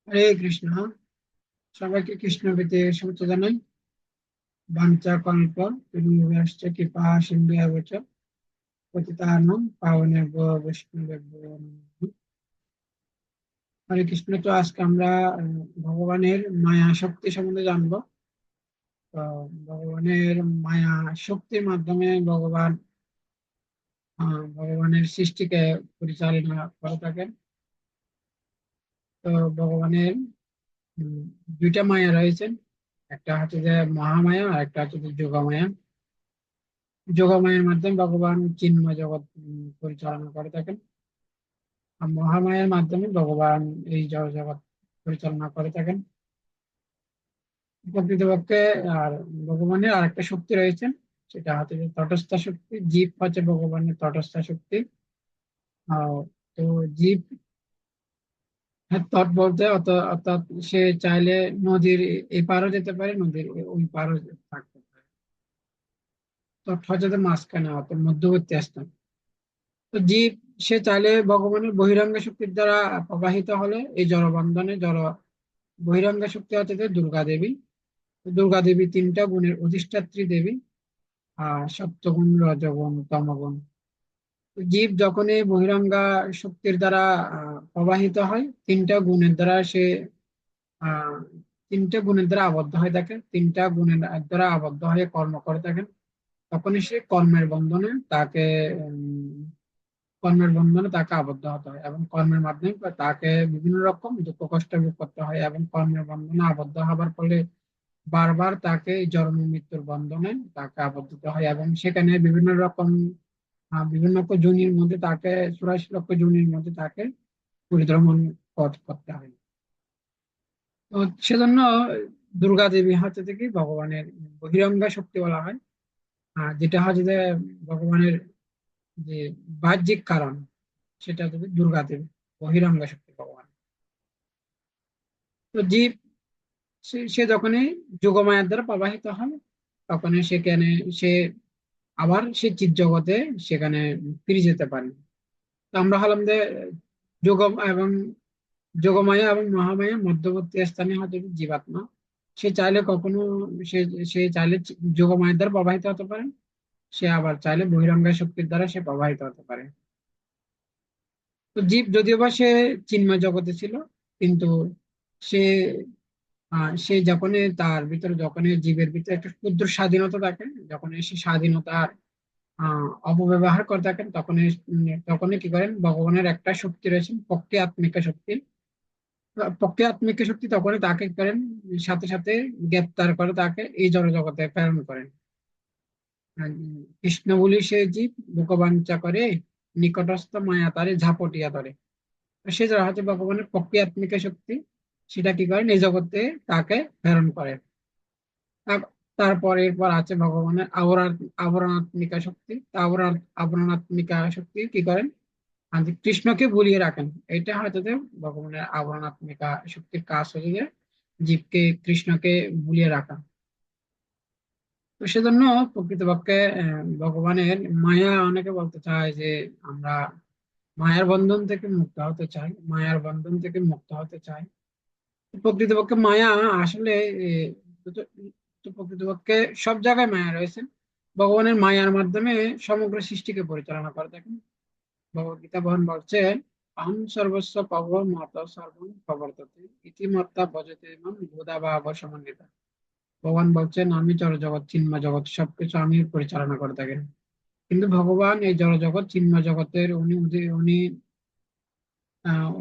হরে কৃষ্ণ। সবাইকে কৃষ্ণ প্রীতি শুভেচ্ছা জানাই। বাঞ্ছা কল্প তরুভ্যশ্চ কৃপা সিন্ধুভ্যশ্চ পতিতানাং পাবনেভ্যো বৈষ্ণবেভ্যো নমঃ। হরে কৃষ্ণ। তো আজকে আমরা ভগবানের মায়া শক্তি সম্বন্ধে জানবো। তো ভগবানের মায়া শক্তির মাধ্যমে ভগবানের সৃষ্টিকে পরিচালনা করে থাকেন। তো ভগবানের উম, দুইটা মায়া রয়েছেন। একটা হচ্ছে যে মহামায়া আর একটা হচ্ছে যে যোগমায়া। যোগমায়ার মাধ্যমে ভগবান চিন্ময় জগৎ পরিচালনা করে থাকেন। আর মহামায়ার মাধ্যমে ভগবান এই জড় জগৎ পরিচালনা করে থাকেন প্রকৃতপক্ষে। আর ভগবানের আরেকটা শক্তি রয়েছেন, সেটা হচ্ছে যে তটস্থ শক্তি। জীব হচ্ছে ভগবানের তটস্থ শক্তি। আহ, তো জীব, হ্যাঁ, তট বলতে অর্থাৎ সে চাইলে নদীর এই পারও যেতে পারে, নদীর ওই পারও থাকতে পারে। তট হচ্ছে যে মাঝখানে অর্থাৎ মধ্যবর্তী স্থান। তো জীব সে চাইলে ভগবানের বহিরাঙ্গ শক্তির দ্বারা প্রবাহিত হলে এই জড় বহিরাঙ্গ শক্তি হচ্ছে যে দুর্গা দেবী। দুর্গা দেবী তিনটা গুণের অধিষ্ঠাত্রী দেবী, সপ্তগুণ, রজগুণ, তমগুণ। তো জীব যখনই বহিরাঙ্গা শক্তির দ্বারা প্রবাহিত হয়, তিনটা গুণের দ্বারা সে আহ তিনটা গুণের দ্বারা আবদ্ধ হয়ে থাকে, তিনটা গুণের দ্বারা আবদ্ধ হয়ে কর্ম করে থাকেন। তখনই সে কর্মের বন্ধনে তাকে আবদ্ধ হতে হয় এবং কর্মের মাধ্যমে তাকে বিভিন্ন রকম দুঃখ কষ্ট ভোগ করতে হয় এবং কর্মের বন্ধনে আবদ্ধ হবার ফলে বারবার তাকে এই জন্ম মৃত্যুর বন্ধনে তাকে আবদ্ধ হতে হয় এবং সেখানে বিভিন্ন রকম যোনির মধ্যে তাকে 84 লক্ষ যোনির মধ্যে তাকে পরিভ্রমণ করতে হয়। তো সেজন্য দুর্গা দেবী হচ্ছে থেকে ভগবানের বহিরঙ্গা শক্তি বলা হয়। যেটা হচ্ছে যে ভগবানের যে বাহ্যিক কারণ, সেটা হচ্ছে দুর্গা দেবী, বহিরঙ্গা শক্তি ভগবান। তো জীব সে যখনই যোগমায়ার দ্বারা প্রবাহিত হয়, তখনই সে আবার সে চিৎ জগতে সেখানে ফিরে যেতে পারে। তো আমরা হলাম যে যোগ এবং যোগমায়া এবং মহামায়া মধ্যবর্তী স্থানে হয়তো জীবাত্মা। সে চাইলে কখনো সে সে চাইলে যোগমায়ার দ্বারা প্রবাহিত হতে পারে, সে আবার চাইলে বহিরঙ্গা শক্তির দ্বারা সে প্রবাহিত হতে পারে। তো জীব যদিও বা সে চিন্ময় জগতে ছিল, কিন্তু সে সে যখনই তার ভিতরে যখনই জীবের ভিতরে একটা ক্ষুদ্র স্বাধীনতা থাকে, যখন সে স্বাধীনতার অপব্যবহার করে থাকেন, তখনই কি করেন, ভগবানের একটা শক্তি রয়েছে পক্ষে আত্মিকা শক্তি। পক্ষে আত্মিকা শক্তি তখনই তাকে কি করেন, সাথে সাথে গ্রেপ্তার করে তাকে এই জড় জগতে প্রেরণ করেন। কৃষ্ণ বলি সে জীব বুকবাঞ্চা করে, নিকটস্থ মায়া তারে ঝাপটিয়া ধরে। তো সে যারা হচ্ছে ভগবানের পক্ষে আত্মিকা শক্তি, সেটা কি করেন, এই জগতে তাকে প্রেরণ করে। তারপর এরপর আছে ভগবানের আবরণাত্মিকা শক্তি। তা আবরণাত্মিকা শক্তি কি করেন, যে কৃষ্ণকে ভুলিয়ে রাখেন। এটা হয়তো যে ভগবানের আবরণাত্মিকা শক্তির কাজ হচ্ছে যে জীবকে কৃষ্ণকে ভুলিয়ে রাখা। তো সেজন্য প্রকৃতপক্ষে ভগবানের মায়া, অনেকে বলতে চায় যে আমরা মায়ার বন্ধন থেকে মুক্ত হতে চাই, মায়ার বন্ধন থেকে মুক্ত হতে চাই। প্রকৃতপক্ষে মায়া আসলে তো তো প্রকৃতপক্ষে সব জায়গায় মায়া রয়েছে। ভগবানের মায়ার মাধ্যমে সমগ্র সৃষ্টিকে পরিচালনা করে থাকেন। ভগবদ্গীতা ভগবান বলছেন, আহং সর্বস্ব পব মত সর্বং প্রবর্ততে ইতিমত্তা ভজতে মাম বুধা বা সমন্বিতা। ভগবান বলছেন, আমি জড় জগৎ চিন্ময় জগৎ সবকিছু আমি পরিচালনা করে থাকেন। কিন্তু ভগবান এই জড় জগৎ চিন্ময় জগতের উনি উনি উনি আহ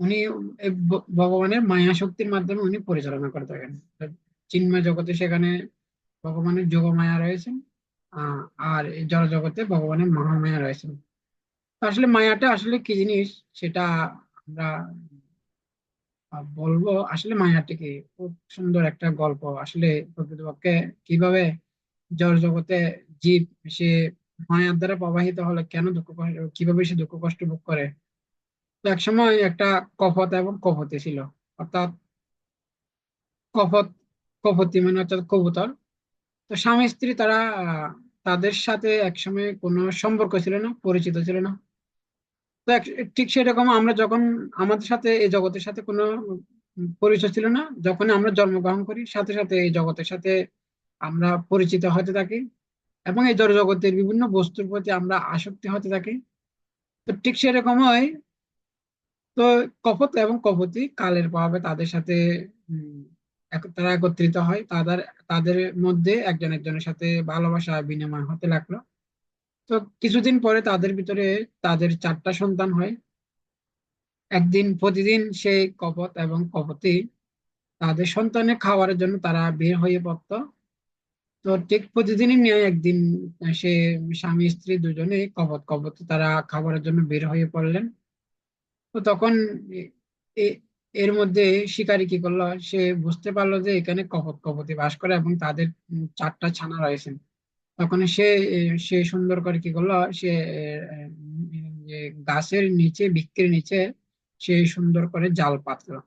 উনি এই ভগবানের মায়া শক্তির মাধ্যমে উনি পরিচালনা করে থাকেন। চিন্ময় জগতে সেখানে ভগবানের যোগমায়া রয়েছেন, আহ আর এই জড় জগতে ভগবানের মহামায়া রয়েছেন। তো আসলে মায়াটা আসলে কি জিনিস, সেটা আমরা বলবো। আসলে মায়াটা কি, খুব সুন্দর একটা গল্প আসলে। প্রকৃতপক্ষে কিভাবে জড় জগতে জীব সে মায়ার দ্বারা প্রবাহিত হলে কেন দুঃখ কষ্ট, কিভাবে সে দুঃখ কষ্ট ভোগ করে। তো এক সময় একটা কপট এবং কপতি ছিল। অর্থাৎ কপট, কপতি মানে অর্থাৎ কবুতর। তো স্বামী স্ত্রী তারা তাদের সাথে একসময় কোনো সম্পর্ক ছিল না, পরিচিত ছিল না। তো ঠিক সেরকম আমরা যখন আমাদের সাথে এই জগতের সাথে কোনো পরিচয় ছিল না। যখন আমরা জন্মগ্রহণ করি সাথে সাথে এই জগতের সাথে আমরা পরিচিত হতে থাকি এবং এই জড় জগতের বিভিন্ন বস্তুর প্রতি আমরা আসক্তি হতে থাকি। তো ঠিক সেরকমই তো কপট এবং কপতি কালের প্রভাবে তাদের সাথে উম, তারা একত্রিত হয়। তাদের তাদের মধ্যে একজন একজনের সাথে ভালোবাসা বিনিময় হতে লাগলো। তো কিছুদিন পরে তাদের ভিতরে তাদের 4টা সন্তান হয়। একদিন প্রতিদিন সেই কপট এবং কপতি তাদের সন্তানের খাবারের জন্য তারা বের হয়ে পড়তো। তো ঠিক প্রতিদিনই নিয়ে একদিন সে স্বামী স্ত্রী দুজনে কপত কপত তারা খাবারের জন্য বের হয়ে পড়লেন। তো তখন এ- এ- এর মধ্যে শিকারী কি করলো, সে বুঝতে পারলো যে এখানে কপত কপতি বাস করে এবং তাদের 4টা ছানা রয়েছে। তখন সে সুন্দর করে কি করলো, সে যে গাছের নিচে বৃক্ষের নিচে সে সুন্দর করে জাল পাতলো।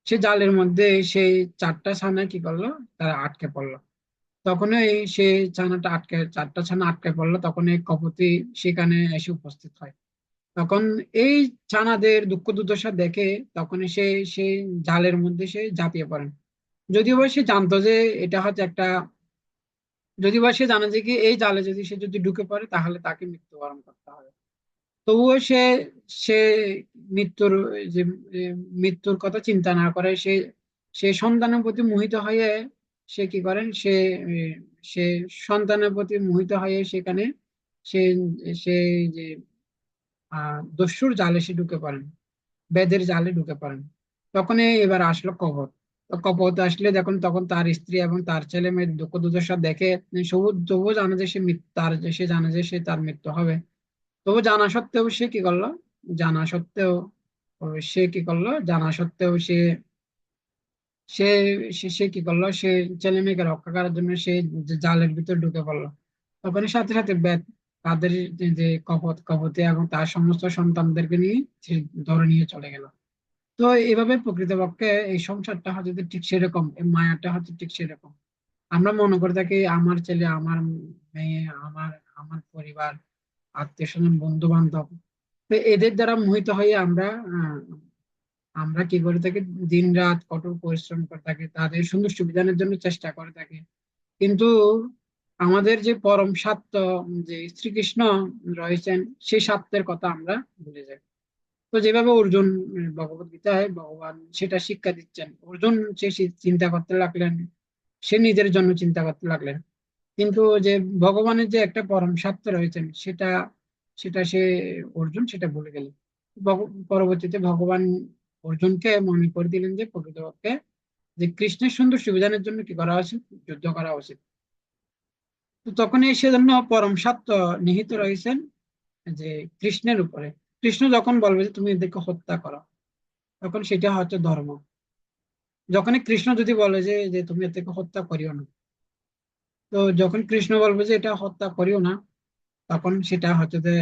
সে জালের মধ্যে সেই 4টা ছানা কি করলো, তারা আটকে পড়লো। তখন সে 4টা ছানা আটকে পড়লো। তখন এই কপতি সেখানে এসে উপস্থিত হয়। তখন এই ছানাদের দুঃখ দুর্দশা দেখে তখন সেই জালের মধ্যে সে ঝাঁপিয়ে পড়েন। যদিও বা সে জানতো যে এটা হচ্ছে একটা, যদিও বা সে জানে যে কি এই জালে যদি সে যদি ঢুকে পড়ে তাহলে তাকে মৃত্যুবরণ করতে হবে। তবুও সে সে মৃত্যুর যে এ, মৃত্যুর কথা চিন্তা না করে সে সে সন্তানের প্রতি মোহিত হয়ে সে কি করেন, এ, সে সন্তানের প্রতি মোহিত হয়ে সেখানে সে সে যে দস্যুর জালে সে ঢুকে পড়েন, বেদের জালে ঢুকে পড়েন। তখন এবার আসলো কপট। তো কপট আসলে দেখুন তখন তার স্ত্রী এবং তার ছেলে মেয়ের দুঃখ দুর্দশা দেখে সবুজ তবুও জানে যে সে জানে যে সে তার মৃত্যু হবে। তবু জানা সত্ত্বেও সে কি করলো, জানা সত্ত্বেও সে কি করলো, জানা সত্ত্বেও সে সে সে কি করলো, সে ছেলে মেয়েকে রক্ষা করার জন্য সে জালের ভিতর ঢুকে পড়লো। তখন সাথে সাথে বেদ তাদের যে কপতি এবং তার সমস্ত সন্তানদেরকে নিয়ে সে ধরে নিয়ে চলে গেল। তো এইভাবে প্রকৃতপক্ষে এই সংসারটা হচ্ছে যে ঠিক সেরকম, এই মায়াটা হচ্ছে ঠিক সেরকম। আমরা মনে করে থাকি আমার ছেলে, আমার মেয়ে, আমার আমার পরিবার, আত্মীয় স্বজন, বন্ধু বান্ধব, তো এদের দ্বারা মোহিত হয়ে আমরা কি করে থাকি, দিন রাত কঠোর পরিশ্রম করে থাকি, তাদের সুন্দর সুবিধানের জন্য চেষ্টা করে থাকি। কিন্তু আমাদের যে পরম সত্য যে শ্রীকৃষ্ণ রয়েছেন, সেই সত্যের কথা আমরা ভুলে যাই। তো যেভাবে অর্জুন ভগবত গীতায় ভগবান সেটা শিক্ষা দিচ্ছেন, অর্জুন সে চিন্তা করতে লাগলেন, সে নিজের জন্য চিন্তা করতে লাগলেন। কিন্তু যে ভগবানের যে একটা পরম সত্য রয়েছেন সেটা সেটা সে অর্জুন সেটা ভুলে গেলেন। পরবর্তীতে ভগবান অর্জুনকে মনে করে দিলেন যে প্রকৃতপক্ষে যে কৃষ্ণের সুন্দর সুবিধানের জন্য কি করা উচিত, যুদ্ধ করা উচিত। তো তখনই সেজন্য পরম সত্য নিহিত রয়েছেন যে কৃষ্ণের উপরে। কৃষ্ণ যখন বলবে যে তুমি এদেরকে হত্যা করো, তখন সেটা হচ্ছে ধর্ম। যখনই কৃষ্ণ যদি বলে যে যে তুমি এদেরকে হত্যা করিও না, তো যখন কৃষ্ণ বলবে যে এটা হত্যা করিও না, তখন সেটা হচ্ছে যে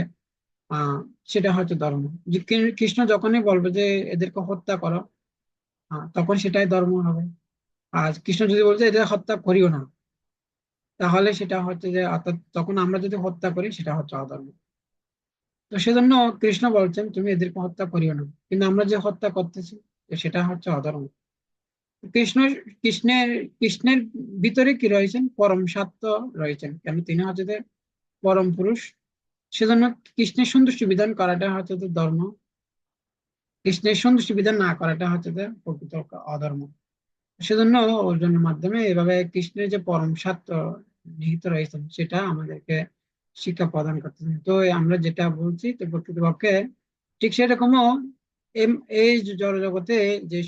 আহ সেটা হচ্ছে ধর্ম। যে কৃষ্ণ যখনই বলবে যে এদেরকে হত্যা করো, তখন সেটাই ধর্ম হবে। আর কৃষ্ণ যদি বলছে এদের হত্যা করিও না, তাহলে সেটা হচ্ছে যে অর্থাৎ তখন আমরা যদি হত্যা করি সেটা হচ্ছে অধর্ম। তো সেজন্য কৃষ্ণ বলছেন তুমি এদেরকে হত্যা করিও না, কিন্তু আমরা যে হত্যা করতেছি তো সেটা হচ্ছে অধর্ম। কৃষ্ণ কৃষ্ণের কৃষ্ণের ভিতরে কি রয়েছেন, পরম সত্য রয়েছেন, কেন তিনি হচ্ছে যে পরম পুরুষ। সেজন্য কৃষ্ণের সন্তুষ্টি বিধান করাটা হচ্ছে যে ধর্ম, কৃষ্ণের সন্তুষ্টি বিধান না করাটা হচ্ছে যে প্রকৃত অধর্ম। সেজন্য অর্জুনের মাধ্যমে এভাবে কৃষ্ণের যে পরম সত্য নিহিত রয়েছেন সেটা আমাদেরকে শিক্ষা প্রদান করতেছেন। তো আমরা যেটা বলছি তো প্রকৃতপক্ষে ঠিক সেরকমও এই যে জড়জগতে যে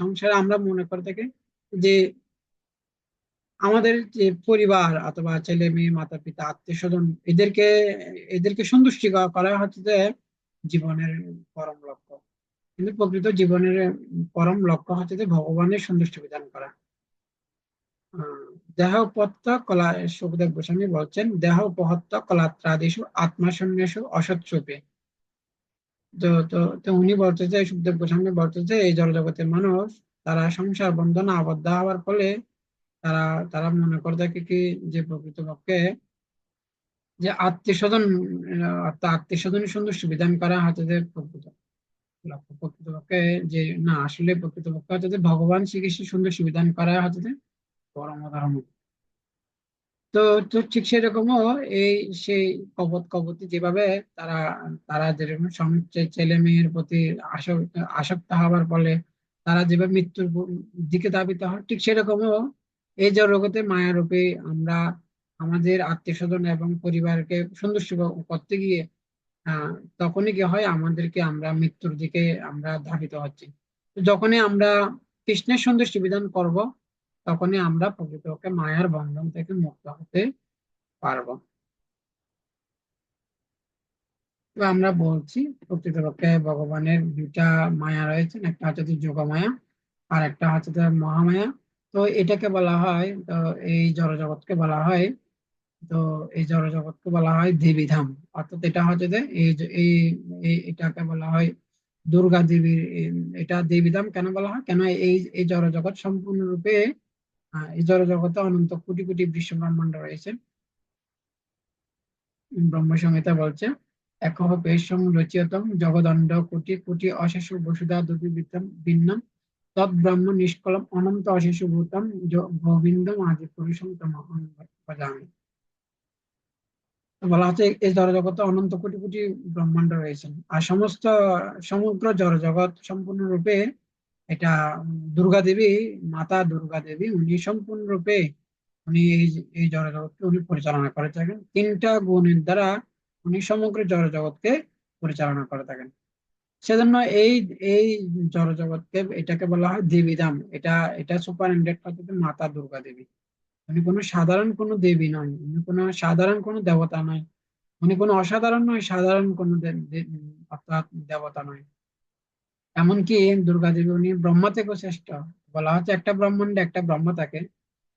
সংসার আমরা মনে করে থাকি যে আমাদের যে পরিবার অথবা ছেলে মেয়ে, মাতা পিতা, আত্মীয় স্বজন, এদেরকে এদেরকে সন্তুষ্টি করা হচ্ছে যে জীবনের পরম লক্ষ্য। কিন্তু প্রকৃত জীবনের পরম লক্ষ্য হচ্ছে যে ভগবানের সন্তুষ্টি বিধান করা। আহ, দেহ উপহত্য কলা, সুখদেব গোস্বামী বলছেন দেহ উপহত্য কলাত্রাদিষু আত্মাসন্ন্যাসু অসৎসুপে। তো উনি বলতে যে সুখদেব গোস্বামী বলতে যে এই জড়জগতের মানুষ তারা সংসার বন্ধনে আবদ্ধ হওয়ার ফলে তারা তারা মনে করে থাকে কি যে প্রকৃতপক্ষে যে আত্মীয় স্বজন, অর্থাৎ আত্মীয় স্বজনের সন্তুষ্টি বিধান করা হচ্ছে যে প্রকৃত। প্রকৃতপক্ষে যে না, আসলে প্রকৃতপক্ষে হচ্ছে যে ভগবান শ্রীকৃষ্ণ সুন্দর সুবিধান করা হচ্ছে যে পরম ধর্ম। তো তো ঠিক সেরকমও এই সেই কপতি যেভাবে তারা তারা যেরকম ছেলে মেয়ের প্রতি আসক্ত হওয়ার ফলে তারা যেভাবে মৃত্যুর দিকে ধাবিত হয়, ঠিক সেরকমও এই জগতে মায়ারূপে আমরা আমাদের আত্মীয় স্বজন এবং পরিবারকে সুন্দর করতে গিয়ে আহ তখনই কি হয়, আমাদেরকে আমরা মৃত্যুর দিকে আমরা ধাবিত হচ্ছি। তো যখনই আমরা কৃষ্ণের সন্তুষ্টি বিধান করব, তখনই আমরা প্রকৃতপক্ষে মায়ার বন্ধন থেকে মুক্ত হতে পারবো। তো আমরা বলছি প্রকৃতপক্ষে ভগবানের দুইটা মায়া রয়েছে, একটা হচ্ছে যে যোগ মায়া আর একটা হচ্ছে যে মহামায়া। তো এটাকে বলা হয়, তো এই জড় জগৎকে বলা হয়, তো এই জড় জগৎকে বলা হয় দেবীধাম। অর্থাৎ এটা হচ্ছে যে এটাকে বলা হয় দুর্গা দেবীর এটা দেবীধাম কেন বলা হয়, কেন এই এই জড় জগৎ সম্পূর্ণরূপে এই জড় জগতে অনন্ত কোটি কোটি বিশ্ব ব্রহ্মাণ্ড রয়েছে। ব্রহ্ম সংহিতা বলছে, একহ পেশং রচিয়তম জগদণ্ড কোটি কোটি অশেষ বসুধা দুর্বিবৃতম ভিন্নম তৎ ব্রহ্ম নিষ্কলম অনন্ত অশেষ ভূতম গোবিন্দম আদি পুরুষম তমহং ভজামি। তো বলা হচ্ছে এই জড়জগতে অনন্ত কোটি কোটি ব্রহ্মাণ্ড রয়েছেন, আর সমগ্র জড়জগৎ সম্পূর্ণরূপে এটা দুর্গা দেবী, মাতা দুর্গা দেবী উনি সম্পূর্ণরূপে উনি এই জড়জগৎকে উনি পরিচালনা করে থাকেন। তিনটা গুণের দ্বারা উনি সমগ্র জড়জগৎকে পরিচালনা করে থাকেন। সেজন্য এই এই জড়জগৎকে এটাকে বলা হয় দেবীধাম। এটা এটা সুপারিনটেন্ডেন্ট হচ্ছে মাতা দুর্গা দেবী। উনি কোনো সাধারণ কোনো দেবী নয়, উনি কোনো সাধারণ কোনো দেবতা নয়, উনি কোনো অসাধারণ নয়, সাধারণ কোনো অর্থাৎ দেবতা নয়। এমনকি দুর্গা দেবী উনি ব্রহ্মা থেকেও শ্রেষ্ঠ। বলা হচ্ছে একটা ব্রহ্মাণ্ডে একটা ব্রহ্মা থাকে,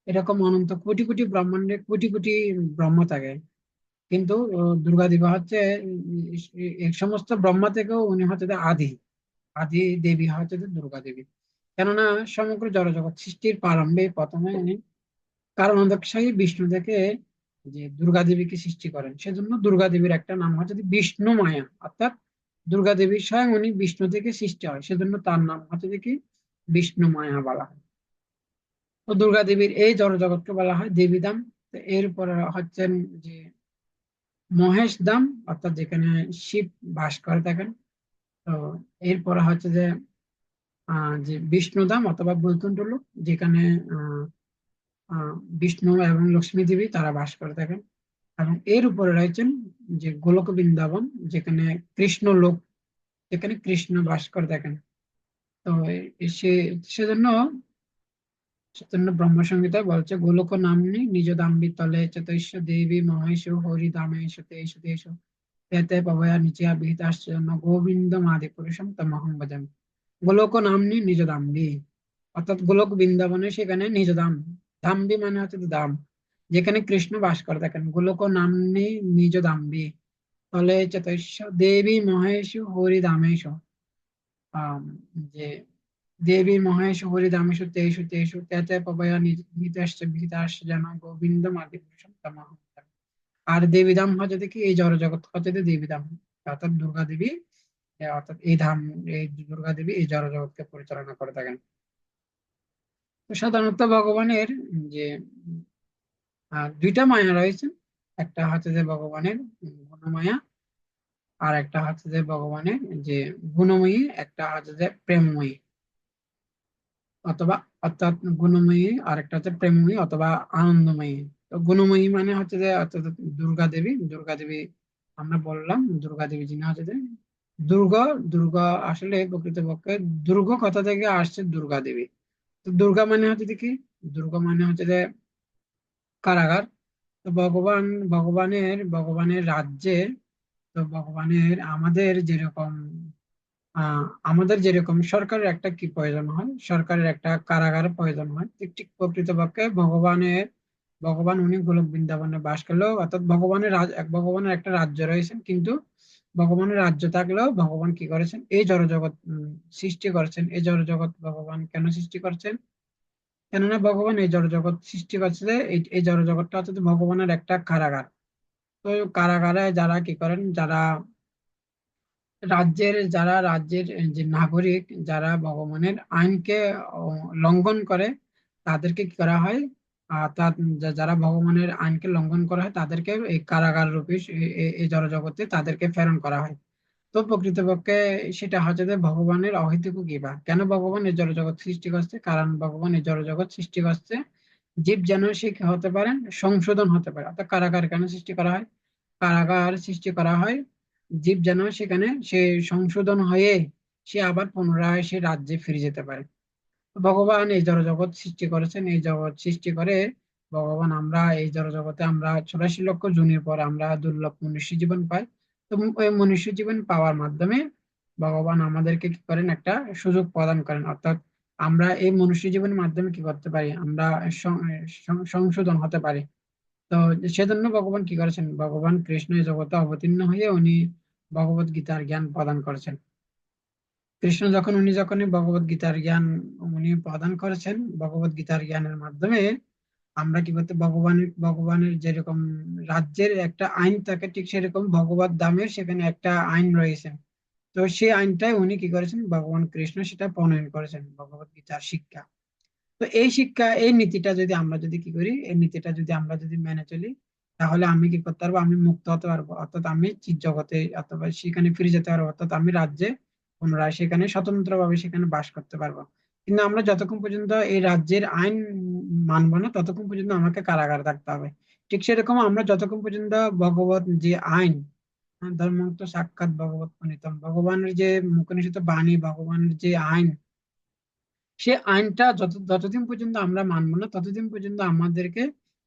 এরকম অনন্ত কোটি কোটি ব্রহ্মাণ্ডে কোটি কোটি ব্রহ্ম থাকে। কিন্তু দুর্গা দেবী হচ্ছে এই সমস্ত ব্রহ্মা থেকেও উনি হচ্ছে যে আদি আদি দেবী হচ্ছে যে দুর্গা দেবী। কেননা সমগ্র জড়জগৎ সৃষ্টির প্রারম্ভে প্রথমে উনি কারণোদকশাহী বিষ্ণু থেকে যে দুর্গা দেবীকে সৃষ্টি করেন, সেজন্য দুর্গা দেবীর একটা নাম হচ্ছে যে বিষ্ণু মায়া। অর্থাৎ দুর্গা দেবী স্বয়ং উনি বিষ্ণু থেকে সৃষ্টি হয়, সেজন্য তার নাম হচ্ছে যে কি বিষ্ণু মায়া বলা হয়। তো দুর্গা দেবীর এই জড়জগৎকে বলা হয় দেবীধাম। তো এরপরে হচ্ছেন যে মহেশ ধাম, অর্থাৎ যেখানে শিব বাস করে থাকেন। তো এরপরে হচ্ছে যে যে বিষ্ণুধাম অথবা বৈকুণ্ঠ লোক, যেখানে আহ আহ বিষ্ণু এবং লক্ষ্মী দেবী তারা বাস করে থাকেন। এবং এর উপরে রয়েছেন যে গোলক বৃন্দাবন, যেখানে কৃষ্ণ লোক, যেখানে কৃষ্ণ বাস করে থাকেন। তো সে সেজন্য সেজন্য ব্রহ্মসংহিতা বলছে গোলক নাম্নী নিজ দাম্বি তলে চতৈশ দেবী মহেশ হরি দামেশ তেষু তেষু তেতে পবয়া নিচিয়া বিহিতাশ্চ গোবিন্দ মাদি পুরুষম তমহং ভজামি। গোলক নাম্নী নিজ দাম্বি, অর্থাৎ গোলক বৃন্দাবনে সেখানে নিজ ধাম। ধাম্বি মানে হচ্ছে ধাম, যেখানে কৃষ্ণ বাস করে থাকেন। গোলক নাম্নী নিজ দাম্বি তলে চতৈশ দেবী মহেশ হরি দামেশ আম, যে দেবী মহেশ হরি দামেশ তেষু তেষু তেতে পবয়া নিতাশ্চ বিহিতাশ্চ যেন গোবিন্দ মাদি পুরুষম তমহং ভজামি। আর দেবী ধাম হচ্ছে কি এই জড় জগৎ হচ্ছে যে দেবী ধাম, অর্থাৎ দুর্গা দেবী। অর্থাৎ এই ধাম, এই দুর্গা দেবী এই জড় জগৎকে পরিচালনা করে থাকেন। তো সাধারণত ভগবানের যে দুইটা মায়া রয়েছে, একটা হচ্ছে যে ভগবানের গুণমায়া, আর একটা হচ্ছে যে ভগবানের যে গুণময়ী, একটা হচ্ছে যে প্রেমময়ী অথবা অর্থাৎ গুণময়ী, আর একটা হচ্ছে প্রেমময়ী অথবা আনন্দময়ী। তো গুণময়ী মানে হচ্ছে যে অর্থাৎ দুর্গা দেবী। দুর্গা দেবী আমরা বললাম দুর্গা দেবী যিনি হচ্ছে যে দুর্গা। দুর্গা আসলে প্রকৃতপক্ষে দুর্গ কথা থেকে আসছে দুর্গা দেবী। তো দুর্গা মানে হচ্ছে যে কি, দুর্গা মানে হচ্ছে যে কারাগার। তো ভগবানের রাজ্যে, তো ভগবানের আমাদের যেরকম সরকারের একটা কি প্রয়োজন হয়, সরকারের একটা কারাগার প্রয়োজন হয়, ঠিক ঠিক প্রকৃতপক্ষে ভগবান উনি গোলক বৃন্দাবনে বাস করলেও, অর্থাৎ ভগবানের একটা রাজ্য রয়েছে, কিন্তু ভগবানের রাজ্য থাকলেও ভগবান কি করেছেন, এই জড়জগৎ সৃষ্টি করেছেন। এই জড়জগৎ ভগবান কেন সৃষ্টি করছেন, কেননা ভগবান এই জড়জগৎ সৃষ্টি করছে যে এই জড়জগৎটা হচ্ছে যে ভগবানের একটা কারাগার। তো কারাগারে যারা কি করেন, যারা রাজ্যের যে নাগরিক, যারা ভগবানের আইনকে লঙ্ঘন করে, তাদেরকে কি করা হয়? যারা ভগবানের আইনকে লঙ্ঘন করা হয় তাদেরকে এই কারাগার রূপে এই জড়জগতে তাদেরকে প্রেরণ করা হয়। তো প্রকৃতপক্ষে সেটা হচ্ছে যে ভগবানের অহেতুক কৃপা। কেন ভগবান এই জড়জগৎ সৃষ্টি করছে? কারণ ভগবান এই জড়জগৎ সৃষ্টি করছে জীব যেন সে কি হতে পারেন, সংশোধন হতে পারে। অর্থাৎ কারাগার কেন সৃষ্টি করা হয়? কারাগার সৃষ্টি করা হয় জীব যেন সেখানে সে সংশোধন হয়ে সে আবার পুনরায় সে রাজ্যে ফিরে যেতে পারে। ভগবান এই জড়জগৎ সৃষ্টি করেছেন। এই জগৎ সৃষ্টি করে ভগবান, আমরা এই জড়জগতে আমরা 84 লক্ষ জুনের পর আমরা দুর্লভ মনুষ্য জীবন পাই। তো ওই মনুষ্য জীবন পাওয়ার মাধ্যমে ভগবান আমাদেরকে কি করেন, একটা সুযোগ প্রদান করেন। অর্থাৎ আমরা এই মনুষ্য জীবনের মাধ্যমে কি করতে পারি, আমরা সংশোধন হতে পারি। তো সেজন্য ভগবান কি করেছেন, ভগবান কৃষ্ণ এই জগতে অবতীর্ণ হয়ে উনি ভগবত গীতার জ্ঞান প্রদান করেছেন। কৃষ্ণ যখন উনি যখন ভগবত গীতার জ্ঞান উনি প্রদান করেছেন, ভগবত গীতার জ্ঞানের মাধ্যমে আমরা কি করতে, ভগবানের যেরকম রাজ্যের একটা আইন থাকে, ঠিক সেরকম ভগবত ধামের সেখানে একটা আইন রয়েছে। তো সেই আইনটাই উনি কি করেছেন, ভগবান কৃষ্ণ সেটা প্রণয়ন করেছেন, ভগবত গীতার শিক্ষা। তো এই শিক্ষা, এই নীতিটা যদি আমরা যদি কি করি, এই নীতিটা যদি আমরা যদি মেনে চলি, তাহলে আমি কি করতে পারবো, আমি মুক্ত হতে পারবো। অর্থাৎ আমি চিৎ জগতে অথবা সেখানে ফিরে যেতে পারবো। অর্থাৎ আমি রাজ্যে পুনরায় সেখানে স্বতন্ত্র ভাবে সেখানে বাস করতে পারবো। কিন্তু আমরা যতক্ষণ পর্যন্ত এই রাজ্যের আইন মানবো না, ততক্ষণ পর্যন্ত আমাকে কারাগারে থাকতে হবে। ঠিক সেরকম আমরা যতক্ষণ পর্যন্ত ভগবত যে আইন, ধর্মন্ত সাক্ষাৎ ভগবত প্রণীতম, ভগবানের যে মুখনিসৃত বাণী, ভগবানের যে আইন, সে আইনটা যতদিন পর্যন্ত আমরা মানবো না, ততদিন পর্যন্ত আমাদেরকে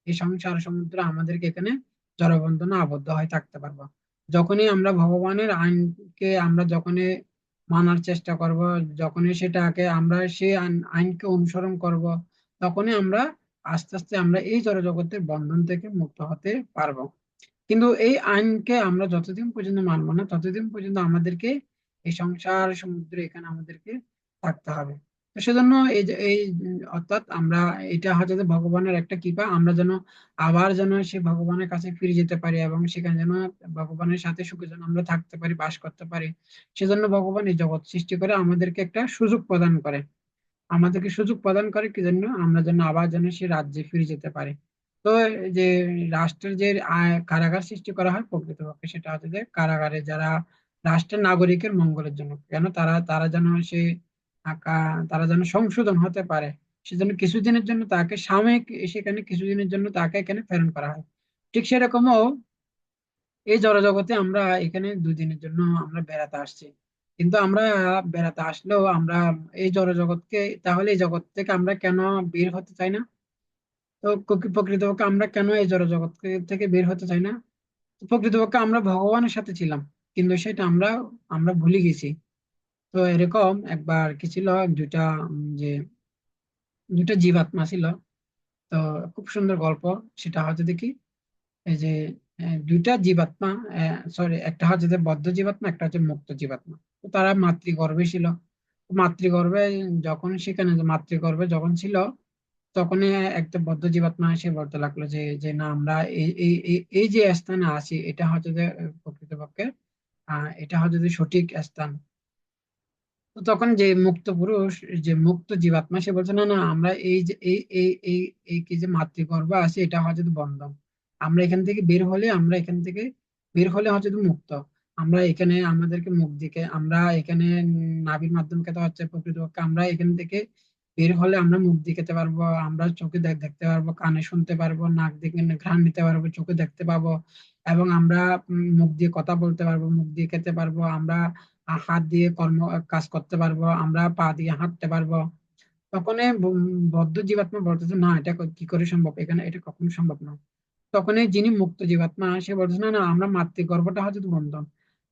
এই সংসার সমুদ্র আমাদেরকে এখানে জলবন্ধনে আবদ্ধ হয়ে থাকতে পারবো। যখনই আমরা ভগবানের আইনকে আমরা যখনই মানার চেষ্টা করব, যখনই সেটাকে আমরা সেই আইনকে অনুসরণ করব, তখনই আমরা আস্তে আস্তে আমরা এই জড়জগতের বন্ধন থেকে মুক্ত হতে পারবো। কিন্তু এই আইনকে আমরা যতদিন পর্যন্ত মানবো না, ততদিন পর্যন্ত আমাদেরকে এই সংসার সমুদ্রে এখানে আমাদেরকে থাকতে হবে। তো সেজন্য অর্থাৎ আমরা, এটা হচ্ছে যে ভগবানের একটা কৃপা, আমরা যেন আবার যেন সে ভগবানের কাছে ফিরে যেতে পারি এবং সেখানে যেন ভগবানের সাথে সুখে যেন আমরা থাকতে পারি, বাস করতে পারি। সেজন্য ভগবান এই জগৎ সৃষ্টি করে আমাদেরকে একটা সুযোগ প্রদান করে। আমাদেরকে সুযোগ প্রদান করে কি জন্য, আমরা যেন আবার যেন সে রাজ্যে ফিরে যেতে পারি। তো এই যে রাষ্ট্রের যে কারাগার সৃষ্টি করা হয়, প্রকৃতপক্ষে সেটা হচ্ছে যে কারাগারে যারা রাষ্ট্রের নাগরিকের মঙ্গলের জন্য, কেন তারা তারা যেন সে তারা যেন সংশোধন হতে পারে, সেজন্য কিছুদিনের জন্য তাকে সাময়িক সেখানে কিছুদিনের জন্য তাকে এখানে প্রেরণ করা হয়। ঠিক সেরকমও এই জড়জগতে আমরা এখানে 2 দিনের জন্য আমরা বেড়াতে আসছি। কিন্তু আমরা বেড়াতে আসলেও আমরা এই জড়জগৎকে, তাহলে এই জগৎ থেকে আমরা কেন বের হতে চাই না? তো প্রকৃতপক্ষে আমরা কেন এই জড়জগৎ থেকে বের হতে চাই না? তো প্রকৃতপক্ষে আমরা ভগবানের সাথে ছিলাম, কিন্তু সেটা আমরা আমরা ভুলে গেছি। তো এরকম একবার কি ছিল, দুইটা যে দুইটা জীবাত্মা ছিল। তো খুব সুন্দর গল্প। সেটা হচ্ছে দেখি, এই যে দুইটা জীবাত্মা, সরি, একটা হচ্ছে যে বদ্ধ জীবাত্মা, একটা হচ্ছে মুক্ত জীবাত্মা। তো তারা মাতৃগর্ভে ছিল। মাতৃগর্ভে মাতৃগর্ভে যখন ছিল, তখনই একটা বদ্ধ জীবাত্মা এসে বলতে লাগলো যে যে না, আমরা এই যে স্থানে আছি, এটা হচ্ছে যে প্রকৃতপক্ষে এটা হচ্ছে যে সঠিক স্থান। তো তখন যে মুক্ত পুরুষ, যে মুক্ত জীবাত্মা, সে বলছে না না, আমরা এই যে এই কি যে মাতৃগর্ভ আছে, এটা হচ্ছে যে বন্ধন। আমরা এখান থেকে বের হলে, আমরা এখান থেকে বের হলে হচ্ছে যে মুক্ত। আমরা এখানে আমাদেরকে মুখ দিকে আমরা এখানে নাভির মাধ্যমে খেতে হচ্ছে, প্রকৃতপক্ষে আমরা এখান থেকে বের হলে আমরা মুখ দিয়ে খেতে পারবো, আমরা চোখে দেখতে পারবো, কানে শুনতে পারবো, নাক দিয়ে ঘ্রাণ নিতে পারবো, চোখে দেখতে পাবো, এবং আমরা মুখ দিয়ে কথা বলতে পারবো, মুখ দিয়ে খেতে পারবো, আমরা হাত দিয়ে কাজ করতে পারবো, আমরা পা দিয়ে হাঁটতে পারবো। তখন বদ্ধ জীবাত্মা বলতেছে না, এটা কি করে সম্ভব, এখানে এটা কখনো সম্ভব না। তখন যিনি মুক্ত জীবাত্মা, সে বলতেছে না না, আমরা মাতৃগর্ভটা হচ্ছে তো বন্ধন।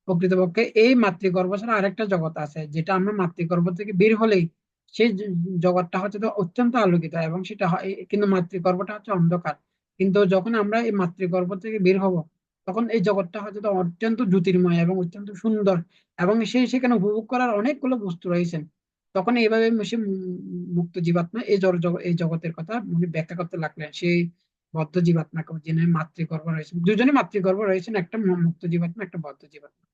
প্রকৃতপক্ষে এই মাতৃগর্ভ ছাড়া আরেকটা জগৎ আছে, যেটা আমরা মাতৃগর্ভ থেকে বের হলেই সেই জগৎটা হচ্ছে তো অত্যন্ত আলোকিত, এবং সেটা হয়, কিন্তু মাতৃগর্ভটা হচ্ছে অন্ধকার। কিন্তু যখন আমরা এই মাতৃগর্ভ থেকে বের হব, তখন এই জগৎটা হচ্ছে তো অত্যন্ত জ্যোতির্ময় এবং অত্যন্ত সুন্দর, এবং সেখানে উপভোগ করার অনেকগুলো বস্তু রয়েছে। তখন এইভাবে সে মুক্ত জীবাত্মা এই জগতের কথা উনি ব্যাখ্যা করতে লাগলেন সেই বদ্ধ জীবাত্মাকে, যিনি মাতৃগর্ভ রয়েছেন। দুজনে মাতৃগর্ভ রয়েছেন, একটা মুক্ত জীবাত্মা, একটা বদ্ধ জীবাত্মা।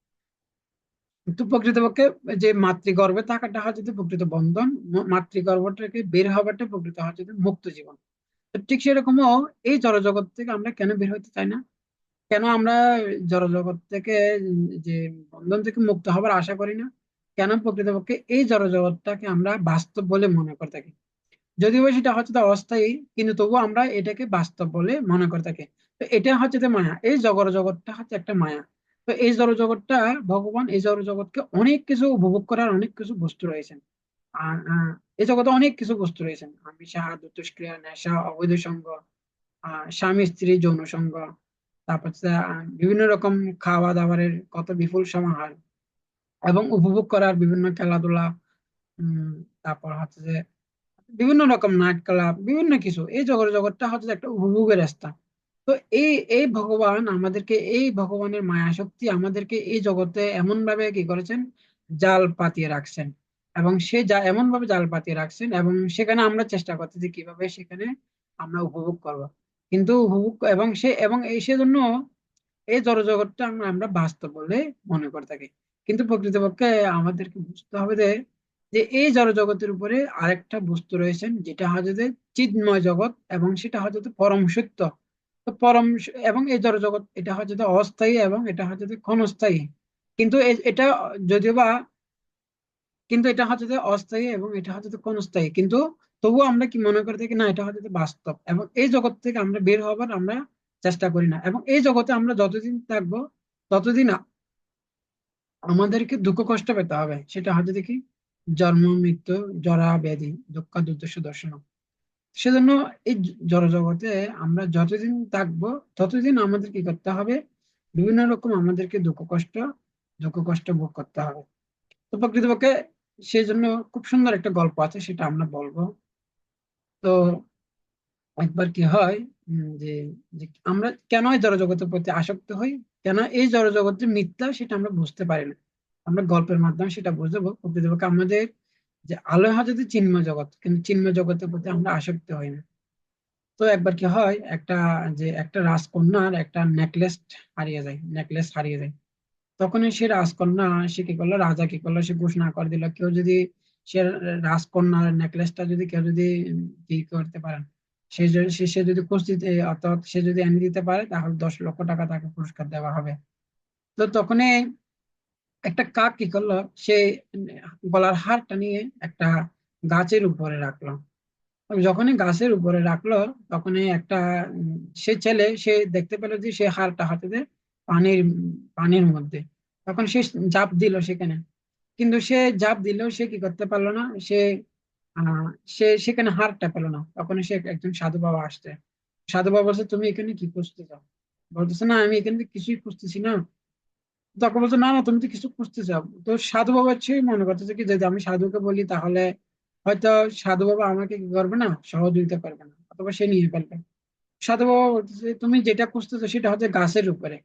তো প্রকৃতপক্ষে যে মাতৃগর্ভে থাকাটা হচ্ছে যে প্রকৃত বন্ধন, মাতৃগর্ভ থেকে বের হওয়াটা প্রকৃত হচ্ছে যে মুক্ত জীবন। তো ঠিক সেরকমও এই জড়জগৎ থেকে আমরা কেন বের হতে চাই না, কেন আমরা জড়জগৎ থেকে যে বন্ধন থেকে মুক্ত হবার আশা করি না, কেন প্রকৃতপক্ষে এই জড়জগৎটাকে আমরা বাস্তব বলে মনে করে থাকি, যদিও বা সেটা হচ্ছে তো অস্থায়ী, কিন্তু তবুও আমরা এটাকে বাস্তব বলে মনে করে থাকি। তো এটা হচ্ছে যে মায়া, এই জগৎটা হচ্ছে একটা মায়া। তো এই জড়জগৎটা, ভগবান এই জড়জগৎকে অনেক কিছু উপভোগ করার অনেক কিছু বস্তু রয়েছেন। আর এই জগতে অনেক কিছু বস্তু রয়েছেন, আমিষা, দুষ্ক্রিয়া, নেশা, অবৈধ সঙ্গ, স্বামী স্ত্রী যৌন সঙ্গ, তারপর হচ্ছে, বিভিন্ন রকম খাওয়া দাওয়ারের কত বিপুল সমাহার, এবং উপভোগ করার বিভিন্ন খেলাধুলা, উম তারপর হচ্ছে যে বিভিন্ন রকম নাইট ক্লাব, বিভিন্ন কিছু, এই জগৎটা হচ্ছে একটা উপভোগের রাস্তা। তো এই এই ভগবান আমাদেরকে, এই ভগবানের মায়া শক্তি আমাদেরকে এই জগতে এমন ভাবে কি করেছেন, জাল পাতিয়ে রাখছেন। এবং সে যা এমন ভাবে জাল পাতিয়ে রাখছেন, এবং সেখানে আমরা চেষ্টা করছি যে কিভাবে সেখানে আমরা উপভোগ করব। কিন্তু উপভোগ এবং এই সেজন্য এই জড়জগৎটা আমরা বাস্তব বলে মনে করে থাকি। কিন্তু প্রকৃতপক্ষে আমাদেরকে বুঝতে হবে যে যে এই জড়জগতের উপরে আরেকটা বস্তু রয়েছেন, যেটা হচ্ছে যে চিন্ময় জগৎ, এবং সেটা হচ্ছে যে পরম সত্য। তো এবং এই জড়জগৎ এটা হচ্ছে যে অস্থায়ী, এবং এটা হচ্ছে যে ক্ষণস্থায়ী। কিন্তু এটা যদিও বা, কিন্তু এটা হচ্ছে যে অস্থায়ী এবং এটা হচ্ছে যে ক্ষণস্থায়ী, কিন্তু তবুও আমরা কি মনে করে থাকি, না এটা হচ্ছে যে বাস্তব, এবং এই জগৎ থেকে আমরা বের হবার আমরা চেষ্টা করি না। এবং এই জগতে আমরা যতদিন থাকবো ততদিন আমাদেরকে দুঃখ কষ্ট পেতে হবে, সেটা হচ্ছে দেখি জন্ম মৃত্যু জরা ব্যাধি দুঃখ দুর্দশ দর্শন। সেজন্য এই জড় জগতে আমরা যতদিন থাকবো ততদিন আমাদের কি করতে হবে, বিভিন্ন রকম আমাদেরকে দুঃখ কষ্ট ভোগ করতে হবে। তো প্রকৃতপক্ষে সেই জন্য খুব সুন্দর একটা গল্প আছে, সেটা আমরা বলবো। তো একবার কি হয়, যে যে আমরা কেন এই জড়জগতের প্রতি আসক্ত হই, কেন এই জড়জগৎ যে মিথ্যা সেটা আমরা বুঝতে পারি না। আমরা গল্পের মাধ্যমে সেটা বুঝবো। প্রকৃতপক্ষে আমাদের যে আলোয় হয় যদি চিন্ময় জগৎ, কিন্তু চিন্ময় জগতের প্রতি আমরা আসক্ত হই না। তো একবার কি হয়, একটা রাজকন্যার একটা নেকলেস হারিয়ে যায়। তখন সে রাজকন্যা, সে কি করলো, রাজা কি করলো, সে ঘোষণা করে দিল, কেউ যদি সে রাজকন্যার নেকলেসটা যদি কেউ যদি কি করতে পারেন, সে যদি কুস্তিতে, অর্থাৎ সে যদি এনে দিতে পারে, তাহলে 10 লক্ষ টাকা তাকে পুরস্কার দেওয়া হবে। তো তখনই একটা কাক কি করলো, সে গলার হারটা নিয়ে একটা গাছের উপরে রাখলো। যখনই গাছের উপরে রাখলো, তখনই একটা সে ছেলে, সে দেখতে পেলো যে সে হারটা হাতে পানির পানির মধ্যে। তখন সে ঝাঁপ দিল সেখানে, কিন্তু সে ঝাঁপ দিলেও সে কি করতে পারলো না, সে আহ সে সেখানে হারটা পেলো না। তখন সে একজন সাধু বাবা আসছে। সাধু বাবা বলছে, তুমি এখানে কি খুঁজতে চাও? বলতেছে, না আমি এখানে তো কিছুই খুঁজতেছি না। তখন বলছে, না না তুমি তো কিছু খুঁজতে চাও। তো সাধু বাবা হচ্ছে মনে করতেছে কি, যদি আমি সাধুকে বলি তাহলে হয়তো সাধু বাবা আমাকে কি করবে না, সহযোগিতা করবে না, অথবা সে নিয়ে ফেলবে। সাধু বাবা বলতেছে, তুমি যেটা খুঁজতেছো সেটা হচ্ছে গাছের উপরে।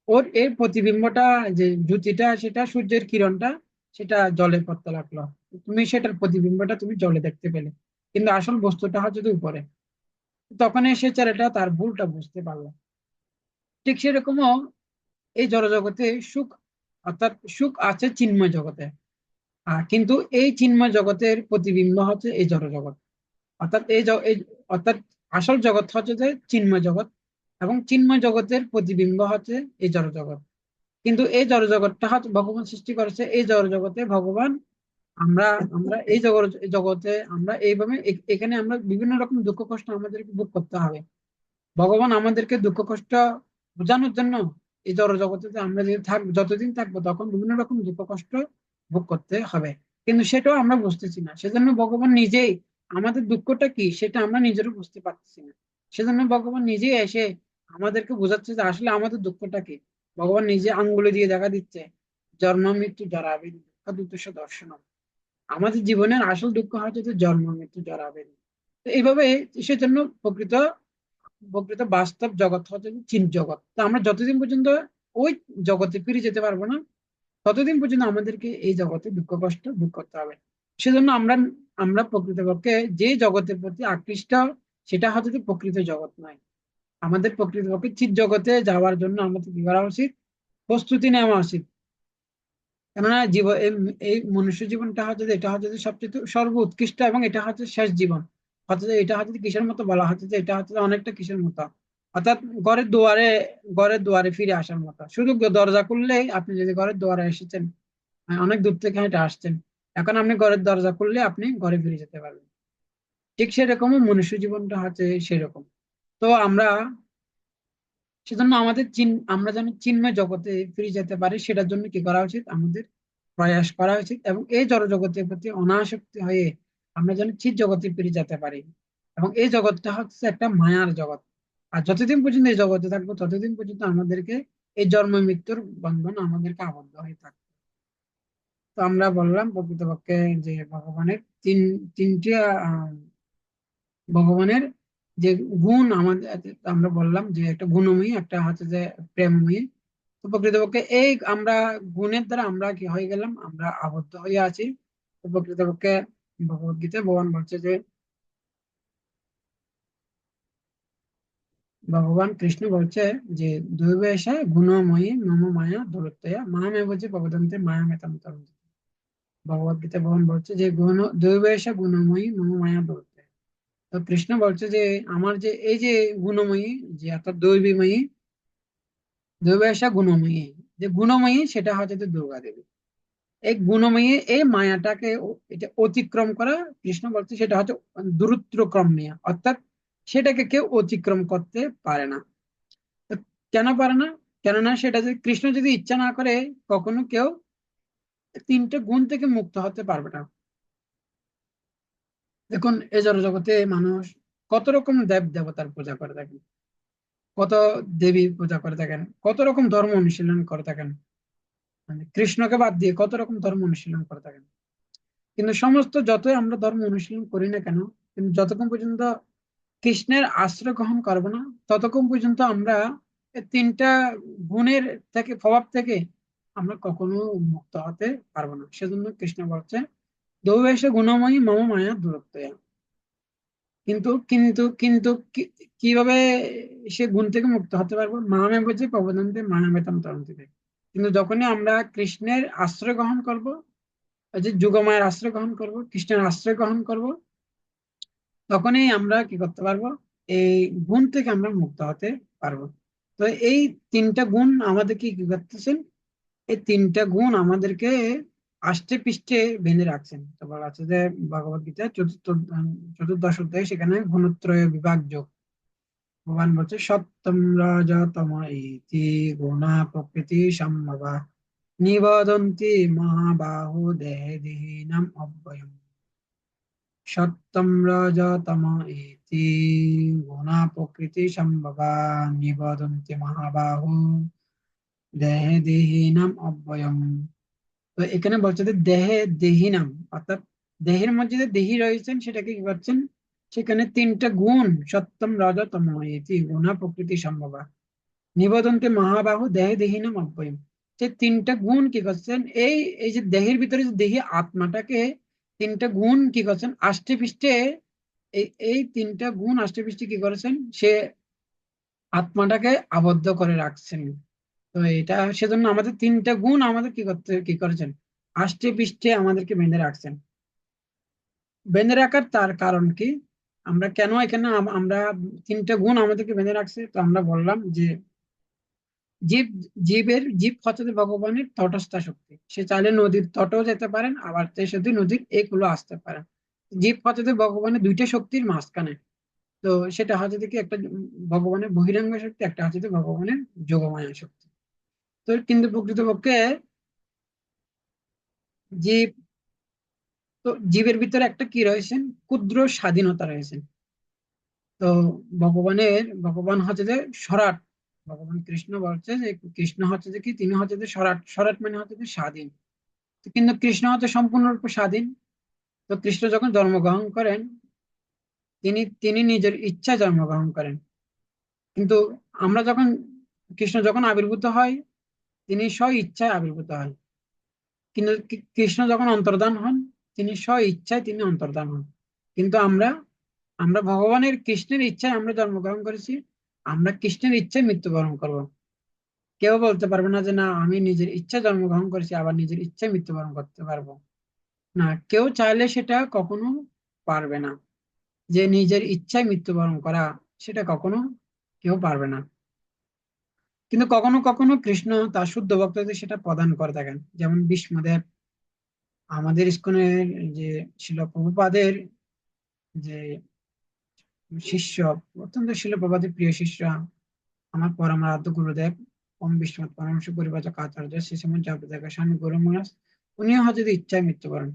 ওর এর প্রতিবিম্বটা, যে জ্যোতিটা, সেটা সূর্যের কিরণটা, সেটা জলে পড়তে লাগলো। তুমি সেটার প্রতিবিম্বটা তুমি জলে দেখতে পেলে, কিন্তু আসল বস্তুটা হচ্ছে যে উপরে। তখন সে ছেলেটা তার ভুলটা বুঝতে পারলো। ঠিক সেরকমও এই জড়জগতে সুখ, অর্থাৎ সুখ আছে চিন্ময় জগতে। কিন্তু এই চিন্ময় জগতের প্রতিবিম্ব হচ্ছে এই জড়জগৎ। অর্থাৎ অর্থাৎ আসল জগৎ হচ্ছে যে চিন্ময় জগৎ, এবং চিন্ময় জগতের প্রতিবিম্ব হচ্ছে এই জড়জগৎ। কিন্তু এই জড়জগৎটা হচ্ছে ভগবান সৃষ্টি করেছে, এই জড়জগতে ভগবান, আমরা আমরা এই জগতে আমরা এইভাবে এখানে আমরা বিভিন্ন রকম দুঃখ কষ্ট আমাদেরকে ভোগ করতে হবে। ভগবান আমাদেরকে দুঃখ কষ্ট বোঝানোর জন্য এই জড়জগতে আমরা যদি যতদিন থাকবো তখন বিভিন্ন রকম দুঃখ কষ্ট ভোগ করতে হবে। কিন্তু সেটাও আমরা বুঝতেছি না, সেজন্য ভগবান নিজেই, আমাদের দুঃখটা কি সেটা আমরা নিজেরও বুঝতে পারতেছি না। সেজন্য ভগবান নিজেই এসে আমাদেরকে বোঝাচ্ছে যে আসলে আমাদের দুঃখটা কি। ভগবান নিজে আঙ্গুলে দিয়ে দেখা দিচ্ছে, জন্ম মৃত্যু জরা ব্যাধি দুঃখ দুর্দশা দর্শন। আমাদের জীবনের আসল দুঃখ হচ্ছে যে জন্ম মৃত্যু জরা ব্যাধি। তো এইভাবে সেজন্য প্রকৃত প্রকৃত বাস্তব জগৎ হচ্ছে চিন জগৎ। তো আমরা যতদিন পর্যন্ত ওই জগতে ফিরে যেতে পারবো না, ততদিন পর্যন্ত আমাদেরকে এই জগতে দুঃখ কষ্ট ভোগ করতে হবে। সেজন্য আমরা আমরা প্রকৃতপক্ষে যে জগতের প্রতি আকৃষ্ট, সেটা হচ্ছে যে প্রকৃত জগৎ নয়। আমাদের প্রকৃতপক্ষে চিৎ জগতে যাওয়ার জন্য আমাদের কি করা উচিত, প্রস্তুতি নেওয়া উচিত। কেননা এই মনুষ্য জীবনটা হচ্ছে যে এটা হচ্ছে যে সবচেয়ে সর্ব উৎকৃষ্ট, এবং এটা হচ্ছে শেষ জীবন। হচ্ছে যে এটা হচ্ছে যে কিসের মতো বলা হচ্ছে যে এটা হচ্ছে যে অনেকটা কিসের মতো, অর্থাৎ ঘরের দুয়ারে ঘরের দুয়ারে ফিরে আসার মতো। শুধু দরজা খুললেই, আপনি যদি ঘরের দুয়ারে এসেছেন, অনেক দূর থেকে হেঁটে আসছেন, এখন আপনি ঘরের দরজা খুললে আপনি ঘরে ফিরে যেতে পারবেন। ঠিক সেরকমই মনুষ্য জীবনটা হচ্ছে সেরকম। তো আমরা সেজন্য আমরা যেন চিন্ময় জগতে ফিরে যেতে পারি, সেটার জন্য কি করা উচিত, আমাদের প্রয়াস করা উচিত, এবং এই জড় জগতের প্রতি অনাসক্তি হয়ে আমরা যেন চিৎ জগতে ফিরে যেতে পারি। এবং এই জগৎটা হচ্ছে একটা মায়ার জগৎ, আর যতদিন পর্যন্ত এই জগতে থাকবো ততদিন পর্যন্ত আমাদেরকে এই জন্ম মৃত্যুর বন্ধন আমাদেরকে আবদ্ধ হয়ে থাকবে। তো আমরা বললাম প্রকৃতপক্ষে যে তিনটি ভগবানের যে গুণ আমাদের, আমরা বললাম যে একটা গুণময়ী, একটা হচ্ছে যে প্রেমময়ী। তো প্রকৃতপক্ষে এই আমরা গুণের দ্বারা আমরা কি হয়ে গেলাম, আমরা আবদ্ধ হয়ে আছি। তো প্রকৃতপক্ষে ভগবত গীতায় ভগবান বলছে যে, ভগবান কৃষ্ণ বলছে যে দৈবেশা গুণময়ী মম মায়া দুরত্যয়া মামেব যে ভবদন্তে মায়া মেতাম তরন্তি। ভগবত গীতায় ভগবান বলছে যে দৈবেশা গুণময়ী মম মায়া দুরত্যয়া। তো কৃষ্ণ বলছে যে আমার যে এই যে গুণময়ী, যে অর্থাৎ দৈবীময়ী, দৈবায়সা গুণময়ী, যে গুণময়ী সেটা হচ্ছে যে দুর্গা দেবী। এই গুণময়ী এই মায়াটাকে এটা অতিক্রম করা, কৃষ্ণ বলছে সেটা হচ্ছে দূরত্বক্রম মায়া, অর্থাৎ সেটাকে কেউ অতিক্রম করতে পারে না। তো কেন পারে না? কেননা সেটা যদি কৃষ্ণ যদি ইচ্ছা না করে, কখনো কেউ তিনটে গুণ থেকে মুক্ত হতে পারবে না। দেখুন, এই জগতে মানুষ কত রকম দেব দেবতার পূজা করে থাকেন, কত দেবী পূজা করে থাকেন, কত রকম ধর্ম অনুশীলন করে থাকেন, মানে কৃষ্ণকে বাদ দিয়ে কত রকম ধর্ম অনুশীলন করে থাকেন। কিন্তু সমস্ত যতই আমরা ধর্ম অনুশীলন করি না কেন, কিন্তু যতক্ষণ পর্যন্ত কৃষ্ণের আশ্রয় গ্রহণ করবো না, ততক্ষণ পর্যন্ত আমরা এই তিনটা গুণের থেকে, প্রভাব থেকে আমরা কখনো মুক্ত হতে পারবো না। সেজন্য কৃষ্ণ বলছে দৌবেশ গুণময়ী মম মায়া দূরত্ব। কিন্তু কিন্তু কিন্তু কিভাবে সে গুণ থেকে মুক্ত হতে পারবো, মামে বুঝে প্রবদন্তে মায়া বেতন তরন্তি। কিন্তু যখনই আমরা কৃষ্ণের আশ্রয় গ্রহণ করব, ওই যে যুগমায়ের আশ্রয় গ্রহণ করব, কৃষ্ণের আশ্রয় গ্রহণ করব, তখনই আমরা কি করতে পারবো, এই গুণ থেকে আমরা মুক্ত হতে পারবো। তো এই তিনটা গুণ আমাদেরকে কি করতেছেন, এই তিনটা গুণ আমাদেরকে আষ্টে পৃষ্ঠে বেঁধে রাখছেন। তো বলা আছে যে ভগবত গীতা চতুর্দশ অধ্যায়, সেখানে গুণত্রয় বিভাগ যোগ ভগবান বলছে সত্যম রজতম ইতি গুণা প্রকৃতি সম্ভবা নিবদন্তি মহাবাহু দেহে দেহিনাম অব্যয়ম। সত্যম রজতম ইতি গুণা প্রকৃতি সম্ভবা নিবদন্তি মহাবাহু দেহে দেহিনাম অব্যয়ম। তো এখানে বলছে যে দেহে দেহিনাম, অর্থাৎ দেহের মধ্যে যে দেহি রয়েছেন সেটাকে কি করছেন, সেখানে তিনটা গুণ সত্যম রজতম ইতি গুণা প্রকৃতি সম্ভবা নিবদন্তে মহাবাহু দেহে দেহিনাম অব্যয়ম। যে তিনটা গুণ কি করছেন, এই এই যে দেহের ভিতরে যে দেহি আত্মাটাকে তিনটা গুণ কি করছেন আষ্টে পৃষ্ঠে, এই তিনটা গুণ আষ্টে পৃষ্ঠে কি করেছেন, সে আত্মাটাকে আবদ্ধ করে রাখছেন। তো এটা সেজন্য আমাদের তিনটা গুণ আমাদের কি করেছেন, আষ্টে পৃষ্ঠে আমাদেরকে বেঁধে রাখছেন। বেঁধে রাখার তার কারণ কি, আমরা কেন এখানে আমরা তিনটা গুণ আমাদেরকে বেঁধে রাখছে, তো আমরা বললাম যে জীব জীব হচ্ছে যে ভগবানের তটস্থ শক্তি। সে চাইলে নদীর তটেও যেতে পারেন, আবার সে শুধু নদীর এই কুলো আসতে পারেন। জীব হচ্ছে যে ভগবানের দুইটা শক্তির মাঝখানে। তো সেটা হচ্ছে যে কি একটা ভগবানের বহিরাঙ্গ শক্তি, একটা হচ্ছে যে ভগবানের যোগমায়া শক্তি। তো কিন্তু প্রকৃতপক্ষে জীব, তো জীবের ভিতরে একটা কি রয়েছেন, ক্ষুদ্র স্বাধীনতা রয়েছেন। তো ভগবান হচ্ছে যে সরাট। ভগবান কৃষ্ণ বলছে যে কৃষ্ণ হচ্ছে যে কি, তিনি হচ্ছে যে সরাট। সরাট মানে হচ্ছে যে স্বাধীন। তো কিন্তু কৃষ্ণ হচ্ছে সম্পূর্ণরূপে স্বাধীন। তো কৃষ্ণ যখন জন্মগ্রহণ করেন, তিনি তিনি নিজের ইচ্ছায় জন্মগ্রহণ করেন। কিন্তু আমরা যখন, কৃষ্ণ যখন আবির্ভূত হয়, তিনি স্ব ইচ্ছায় আবির্ভূত হয়। কিন্তু কৃষ্ণ যখন অন্তর্ধান হন, তিনি স্ব ইচ্ছায় তিনি অন্তর্ধান হন। কিন্তু আমরা আমরা কৃষ্ণের ইচ্ছায় আমরা জন্মগ্রহণ করেছি, আমরা কৃষ্ণের ইচ্ছায় মৃত্যুবরণ করব। কেউ বলতে পারবে না যে না আমি নিজের ইচ্ছা জন্মগ্রহণ করেছি আবার নিজের ইচ্ছায় মৃত্যুবরণ করতে পারবো না। কেউ চাইলে সেটা কখনো পারবে না, যে নিজের ইচ্ছায় মৃত্যুবরণ করা সেটা কখনো কেউ পারবে না। কিন্তু কখনো কখনো কৃষ্ণ তার শুদ্ধ ভক্তদের সেটা প্রদান করে থাকেন, যেমন ভীষ্মদেব, আমাদের ইস্কনের যে শিল প্রভুপাদের যে শিষ্য, অত্যন্ত শিল প্রভুপাদের প্রিয় শিষ্য, আমার পরম আরাধ্য গুরুদেব ওম বিশ্বনাথ পরমহংস পরিব্রাজক আচার্য শ্রী শ্রীমৎ জগদ্ধাত্রী স্বামী গৌর মহারাজ, উনিও হয়তো যদি ইচ্ছায় মৃত্যুবরণ।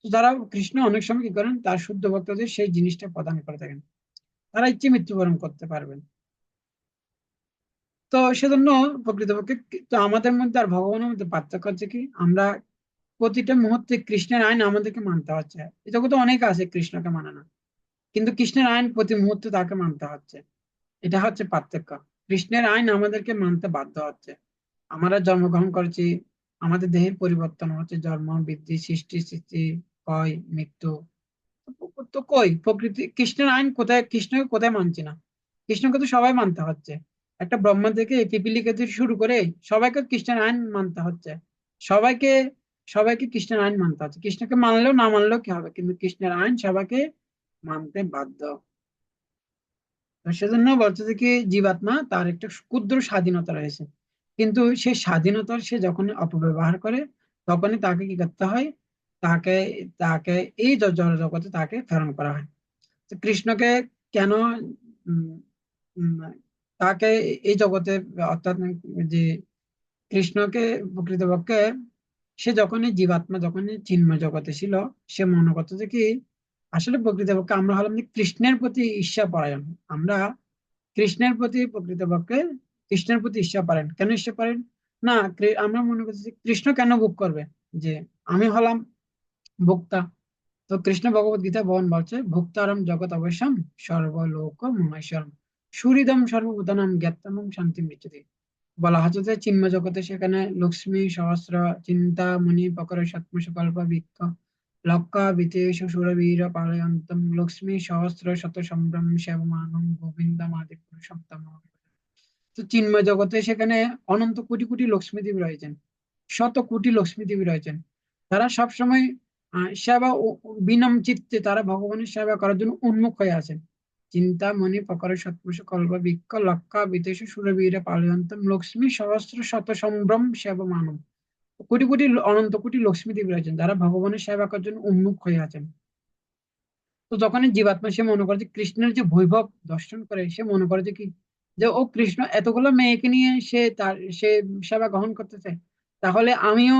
তো যারা কৃষ্ণ অনেক সময় কি করেন, তার শুদ্ধ ভক্তদের সেই জিনিসটা প্রদান করে থাকেন, তারা ইচ্ছে মৃত্যুবরণ করতে পারবেন। তো সেজন্য প্রকৃতপক্ষে তো আমাদের মধ্যে আর ভগবানের মধ্যে পার্থক্য হচ্ছে কি, আমরা প্রতিটা মুহূর্তে কৃষ্ণের আইন আমাদেরকে মানতে হচ্ছে। এই জগতে অনেক আছে কৃষ্ণকে মানে না, কিন্তু কৃষ্ণের আইন প্রতি মুহূর্তে তাকে মানতে হচ্ছে। এটা হচ্ছে পার্থক্য। কৃষ্ণের আইন আমাদেরকে মানতে বাধ্য হচ্ছে। আমরা জন্মগ্রহণ করেছি, আমাদের দেহের পরিবর্তন হচ্ছে, জন্ম বৃদ্ধি সৃষ্টি স্থিতি ক্ষয় মৃত্যু। তো কই প্রকৃতি কৃষ্ণের আইন কোথায়, কৃষ্ণকে কোথায় মানছি না? কৃষ্ণকে তো সবাই মানতে হচ্ছে। একটা ব্রহ্মা থেকে পিপিলিকা থেকে শুরু করে সবাইকে কৃষ্ণের আইন মানতে হচ্ছে। সবাইকে সবাইকে কৃষ্ণের আইন মানতে হচ্ছে। কৃষ্ণকে মানলেও না মানলেও কি হবে, কিন্তু কৃষ্ণের আইন সবাইকে মানতে বাধ্য। তো সেজন্য বলছে যে কি, জীবাত্মা তার একটা ক্ষুদ্র স্বাধীনতা রয়েছে, কিন্তু সেই স্বাধীনতার সে যখন অপব্যবহার করে, তখনই তাকে কি করতে হয়, তাকে তাকে এই জগতে তাকে প্রেরণ করা হয়। তো কৃষ্ণকে কেন উম, উম, তাকে এই জগতে, অর্থাৎ যে কৃষ্ণকে প্রকৃতপক্ষে সে যখনই জীবাত্মা যখনই চিন্ময় জগতে ছিল, সে মনে করতো যে কি, আসলে প্রকৃতপক্ষে আমরা হলাম যে কৃষ্ণের প্রতি ঈর্ষা পরায়ণ। আমরা কৃষ্ণের প্রতি প্রকৃতপক্ষে কৃষ্ণের প্রতি ঈর্ষা পারেন। কেন ঈর্ষা পারেন না, আমরা মনে করছি যে কৃষ্ণ কেন ভোগ করবে, যে আমি হলাম ভোক্তা। তো কৃষ্ণ ভগবত গীতা ভগবান বলছে, ভোক্তারম জগৎ অবশ্যম সর্বলোক মহেশ্বরম সুহৃদম সর্বভূতানাম জ্ঞাতমম শান্তি মৃত্যুতে। বলা হচ্ছে যে চিন্ময় জগতে সেখানে লক্ষ্মী সহস্র চিন্তা মুনি প্রকর সৎমসকল্প বৃক্ষ লক্কা বিতেশ সুরবীর পালয়ন্তম লক্ষ্মী সহস্র শত সম্ভ্রম সেবমানম গোবিন্দম আদি পুরুষম তমঃ। তো চিন্ময় জগতে সেখানে অনন্ত কোটি কোটি লক্ষ্মী দেবী রয়েছেন, শত কোটি লক্ষ্মী দেবী রয়েছেন। তারা সবসময় সেবা বিনম চিত্তে তারা ভগবানের সেবা করার জন্য উন্মুখ হয়ে আছেন। চিন্তা মনি প্রকার সৎপুরুষ কল্প বৃক্ষ লক্কা বিদেশ সুরবীর পালয়ন্তম লক্ষ্মী সহস্র শত সম্ভ্রম সেবা মানব। কোটি কোটি অনন্ত কোটি লক্ষ্মী দেবী রয়েছেন, যারা ভগবানের সেবা করার জন্য উন্মুখ হয়ে আছেন। তো যখন এই জীবাত্মা সে মনে করে যে কৃষ্ণের যে বৈভব দর্শন করে, সে মনে করে যে কি, যে ও কৃষ্ণ এতগুলো মেয়েকে নিয়ে সে সেবা গ্রহণ করতে চায়, তাহলে আমিও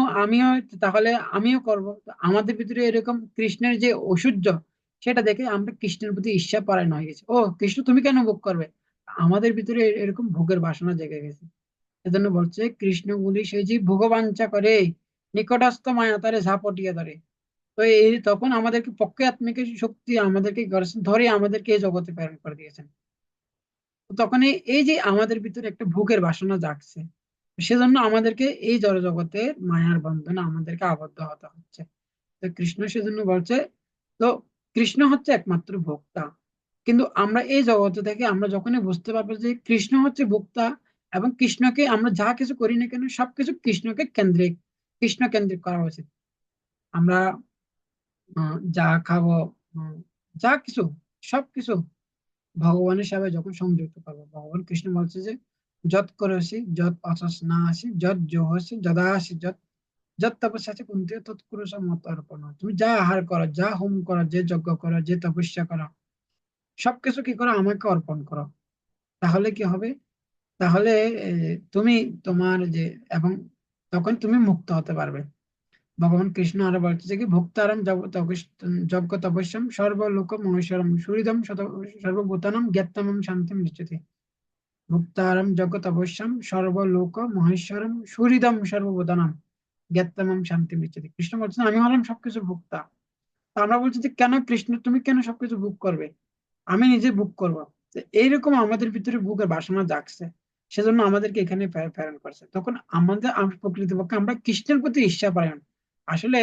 তাহলে আমিও করব। তো আমাদের ভিতরে এরকম কৃষ্ণের যে ঐশ্বর্য, সেটা দেখে আমরা কৃষ্ণের প্রতি ঈর্ষা পরায়ণ হয়ে গেছে। ও কৃষ্ণ তুমি কেন ভোগ করবে, আমাদের ভিতরে এরকম ভোগের বাসনা জেগে গেছে। এজন্য বলছে কৃষ্ণগুলি সেই যে ভোগবাঞ্ছা করে নিকটস্থ মায়া তারে ঝাপটিয়ে ধরে। তো এই তখন আমাদেরকে পক্ষে আত্মিক শক্তি আমাদেরকে ধরে আমাদেরকে এই জগতে প্রেরণ করে দিয়েছেন। তো তখন এই যে আমাদের ভিতরে একটা ভোগের বাসনা জাগছে, সেজন্য আমাদেরকে এই জড় জগতের মায়ার বন্ধনে আমাদেরকে আবদ্ধ হতে হচ্ছে। তো কৃষ্ণ সেজন্য বলছে, তো কৃষ্ণ হচ্ছে একমাত্র ভোক্তা। কিন্তু আমরা এই জগতে থেকে আমরা যখনই বুঝতে পারবো যে কৃষ্ণ হচ্ছে ভোক্তা, এবং কৃষ্ণকে আমরা যা কিছু করি না কেন সবকিছু কৃষ্ণ কেন্দ্রিক করা উচিত। আমরা যা খাবো, উম, যা কিছু সবকিছু ভগবানের সেবায় যখন সংযুক্ত করবো, ভগবান কৃষ্ণ বলছে যে যৎ করসি যৎ অসস না আসি যৎ জোহসি যদা আসি যৎ যৎ তপস্যা আছে কুন্তি তৎকুরুষ মত অর্পণ। তুমি যা আহার করো, যা হোম করো, যে যজ্ঞ করো, যে তপস্যা করো, সবকিছু কি করো, আমাকে অর্পণ করো। তাহলে কি হবে, তাহলে তুমি তোমার যে, এবং তখন তুমি মুক্ত হতে পারবে। ভগবান কৃষ্ণ আরো বলছে কি, ভোক্তারাম যজ্ঞ তপস্যাম সর্বলোক মহেশ্বরম সুহৃদম সর্বভূতানাম জ্ঞাতমম শান্তিম নিশ্চিতি। ভোক্তারাম যজ্ঞ তপস্যাম সর্বলোক মহেশ্বরম সুহৃদম সর্বভূতানাম জ্ঞাতমম শান্তিম নিশ্চিতি। কৃষ্ণ বলছেন আমি হলাম সবকিছু ভোক্তা। তো আমরা বলছি যে কেন কৃষ্ণ তুমি কেন সবকিছু ভোগ করবে, আমি নিজে ভোগ করবো। তো এইরকম আমাদের ভিতরে ভোগের বাসনা জাগছে, সেজন্য আমাদেরকে এখানে প্রেরণ করছে। তখন আমরা প্রকৃতপক্ষে আমরা কৃষ্ণের প্রতি ঈর্ষা পাই। আসলে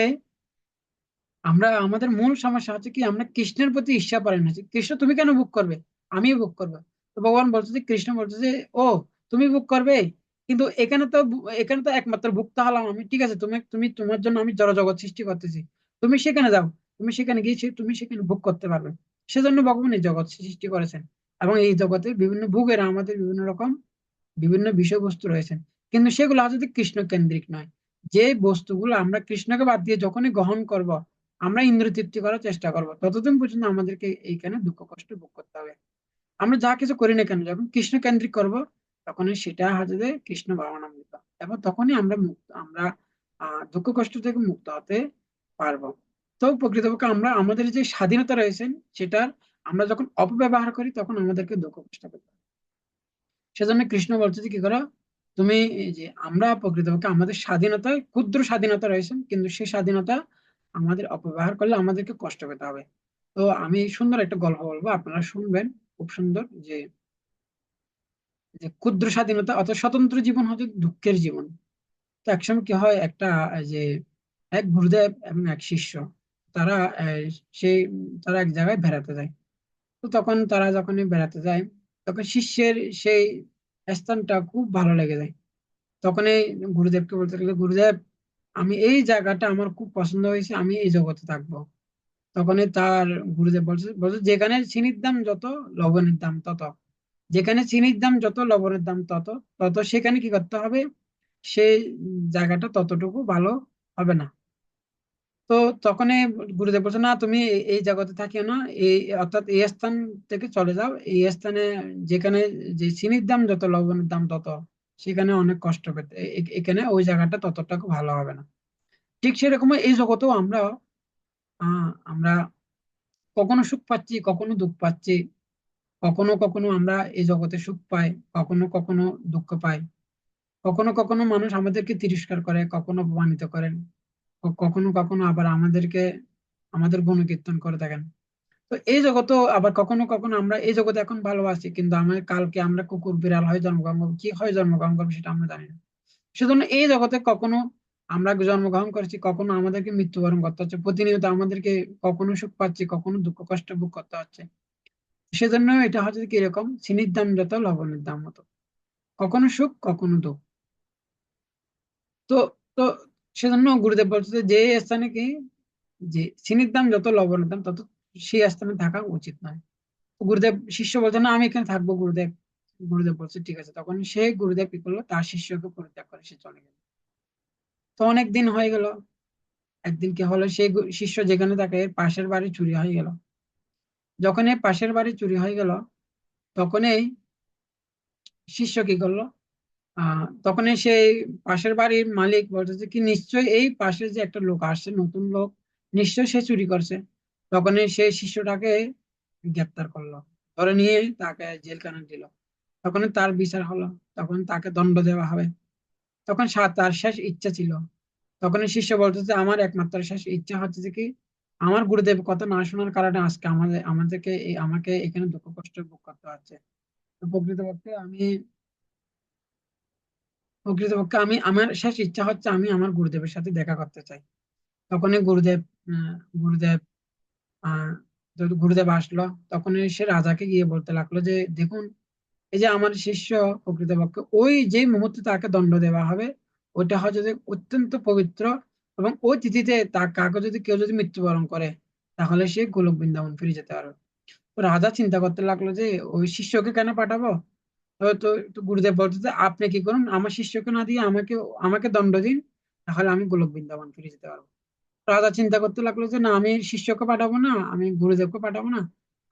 আমরা আমাদের মূল সমস্যা হচ্ছে কি, আমরা কৃষ্ণের প্রতি ঈর্ষা পারি না, যে কৃষ্ণ তুমি কেন ভোগ করবে, আমিও ভোগ করবো। তো ভগবান বলছে যে, কৃষ্ণ বলছে যে ও তুমি ভোগ করবে, কিন্তু এখানে তো একমাত্র ভুক্তা হলাম আমি, ঠিক আছে, তুমি তুমি তোমার জন্য আমি জড়জগৎ সৃষ্টি করতেছি, তুমি সেখানে যাও, তুমি সেখানে গিয়ে তুমি সেখানে ভোগ করতে পারবে। সেজন্য ভগবান এই জগৎ সৃষ্টি করেছেন। এবং এই জগতে বিভিন্ন ভোগের আমাদের বিভিন্ন রকম বিভিন্ন বিষয়বস্তু রয়েছে, কিন্তু সেগুলো যদি কৃষ্ণ কেন্দ্রিক নয়। যে বস্তুগুলো আমরা কৃষ্ণকে বাদ দিয়ে যখনই গ্রহণ করব, আমরা ইন্দ্র তৃপ্তি করার চেষ্টা করব, ততদিন পর্যন্ত আমাদেরকে এইখানে দুঃখ কষ্ট ভোগ করতে হবে। আমরা যা কিছু করি না কেন, যখন কৃষ্ণ কেন্দ্রিক করব, তখনই সেটা হচ্ছে যে কৃষ্ণ ভাবনামৃত। এবং তখনই আমরা মুক্ত, আমরা দুঃখ কষ্ট থেকে মুক্ত হতে পারবো। তো প্রকৃতপক্ষে আমরা আমাদের যে স্বাধীনতা রয়েছেন, সেটার আমরা যখন অপব্যবহার করি, তখন আমাদেরকে দুঃখ কষ্ট পেতে হয়। সেজন্য কৃষ্ণ বলছে যে কি করো তুমি, এই যে আমরা প্রকৃতপক্ষে আমাদের স্বাধীনতায় ক্ষুদ্র স্বাধীনতা রয়েছে, কিন্তু সেই স্বাধীনতা আমাদের অপব্যবহার করলে আমাদেরকে কষ্ট পেতে হবে। তো আমি সুন্দর একটা গল্প বলবো, আপনারা শুনবেন। খুব সুন্দর, যে যে ক্ষুদ্র স্বাধীনতা অর্থাৎ স্বতন্ত্র জীবন হচ্ছে দুঃখের জীবন। তো একসময় কি হয়, একটা যে এক গুরুদেব এবং এক শিষ্য, তারা সেই তারা এক জায়গায় বেড়াতে যায়। তো তখন তারা যখনই বেড়াতে যায়, তখন শিষ্যের সেই স্থানটা খুব ভালো লেগে যায়। তখন এই গুরুদেবকে বলতে গেলে, গুরুদেব, আমি এই জায়গাটা আমার খুব পছন্দ হয়েছে, আমি এই জগতে থাকবো। তখনই তার গুরুদেব বলছে বলছে যেখানে চিনির দাম যত, লবণের দাম তত। যেখানে চিনির দাম যত, লবণের দাম তত, তত সেখানে কি করতে হবে, সেই জায়গাটা ততটুকু ভালো হবে না। তো তখন গুরুদেব বলছে, না তুমি এই জগতে থাকিও না, এই অর্থাৎ এই স্থান থেকে চলে যাও এই স্থানে, যেখানে যে চিনির দাম যত, লবণের দাম তত, সেখানে অনেক কষ্ট পেতে, এখানে ওই জায়গাটা ততটাও ভালো হবে না। ঠিক সেরকম এই জগতেও আমরা কখনো সুখ পাচ্ছি, কখনো দুঃখ পাচ্ছি। কখনো কখনো আমরা এই জগতে সুখ পাই, কখনো কখনো দুঃখ পাই। কখনো কখনো মানুষ আমাদেরকে তিরস্কার করে, কখনো অপমানিত করেন, কখনো কখনো আবার আমাদেরকে আমাদের গুণকীর্তন করে থাকেন। তো এই জগতেও আবার কখনো কখনো আমরা এই জগতে এখন ভালোবাসি, কিন্তু আমার কালকে আমরা কুকুর বিড়াল হয়ে জন্মগ্রহণ করবো, কি হয় জন্মগ্রহণ করবো সেটা আমরা জানি না। সেজন্য এই জগতে কখনো আমরা জন্মগ্রহণ করেছি, কখনো আমাদেরকে মৃত্যুবরণ করতে হচ্ছে, প্রতিনিয়ত আমাদেরকে কখনো সুখ পাচ্ছি, কখনো দুঃখ কষ্ট ভোগ করতে হচ্ছে। সেজন্য এটা হচ্ছে কিরকম, চিনির দাম যত, লবণের দাম মতো, কখনো সুখ কখনো দুঃখ। তো তো সেজন্য গুরুদেব বলছে যে স্থানে কি, যে চিনির দাম যত, লবণের দাম তত, সেই স্থানে থাকা উচিত নয়। তো গুরুদেব, শিষ্য বলছে না আমি এখানে থাকবো গুরুদেব। গুরুদেব বলছে ঠিক আছে। তখন সে গুরুদেব কি করলো, তার শিষ্যকে পরিত্যাগ করে সে চলে গেল। তো অনেক দিন হয়ে গেল। একদিন কি হলো, সেই শিষ্য যেখানে থাকে এর পাশের বাড়ি চুরি হয়ে গেল। যখন এই পাশের বাড়ি চুরি হয়ে গেল, তখন এই শিষ্য কি করলো, তখন সেই পাশের বাড়ির মালিক বলতেছে কি, নিশ্চয়ই এই পাশে যে একটা লোক আসছে, নতুন লোক, নিশ্চয়ই সে চুরি করছে। তখন সেই শিষ্যটাকে গ্রেপ্তার করলো, ধরে নিয়ে তাকে জেলখানায় দিল। তখন তার বিচার হলো, তখন তাকে দণ্ড দেওয়া হবে। তখন তার শেষ ইচ্ছা ছিল, তখন এই শিষ্য বলতেছে আমার একমাত্র শেষ ইচ্ছা হচ্ছে যে কি, আমার গুরুদেব কথা না শোনার কারণে আজকে আমাদেরকে আমাকে এখানে দুঃখ কষ্ট ভোগ করতে হচ্ছে। তো প্রকৃতপক্ষে আমি আমার শেষ ইচ্ছা হচ্ছে আমি আমার গুরুদেবের সাথে দেখা করতে চাই। তখনই গুরুদেব আহ, গুরুদেব আহ গুরুদেব আসলো। তখন সে রাজাকে গিয়ে বলতে লাগলো যে দেখুন, এই যে আমার শিষ্য, প্রকৃতপক্ষে ওই যে মুহূর্তে তাকে দণ্ড দেওয়া হবে, ওইটা হচ্ছে যে অত্যন্ত পবিত্র। এবং ওই তিথিতে তার কাকে যদি কেউ যদি মৃত্যুবরণ করে, তাহলে সে গোলক বৃন্দাবন ফিরে যেতে পারবে। তো রাজা চিন্তা করতে লাগলো যে ওই শিষ্যকে কেন পাঠাবো। তো গুরুদেব বলতে যে আপনি কি করুন, আমার শিষ্যকে না দিয়ে আমাকে আমাকে দণ্ড দিন, তাহলে আমি গোলক বৃন্দাবন ফিরে যেতে পারবো। রাজা চিন্তা করতে লাগলো যে না, আমি শিষ্যকে পাঠাবো না, আমি গুরুদেবকে পাঠাবো না,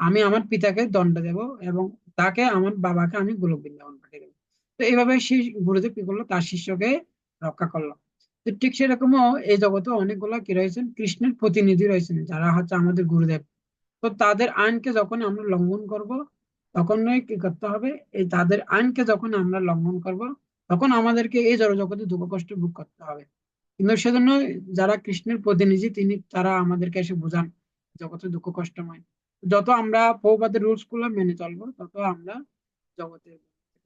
আমি আমার পিতাকে দণ্ড দেব, এবং তাকে আমার বাবাকে আমি গোলক বৃন্দাবন পাঠিয়ে দেবো। তো এইভাবে সেই গুরুদেব কি করলো, তার শিষ্যকে রক্ষা করলো। তো ঠিক সেরকমও এই জগতে অনেকগুলো কি রয়েছেন, কৃষ্ণের প্রতিনিধি রয়েছেন, যারা হচ্ছে আমাদের গুরুদেব। তো তাদের আইনকে যখন আমরা লঙ্ঘন করব, তখনই কি করতে হবে, এই তাদের আইনকে যখন আমরা লঙ্ঘন করব, তখন আমাদেরকে এই জড়জগতে দুঃখ কষ্ট ভোগ করতে হবে। কিন্তু সেজন্য যারা কৃষ্ণের প্রতিনিধি, তারা আমাদেরকে এসে বোঝান জগতে দুঃখ কষ্টময়। যত আমরা প্রভুপাদের রুলস গুলো মেনে চলবো, তত আমরা জগতে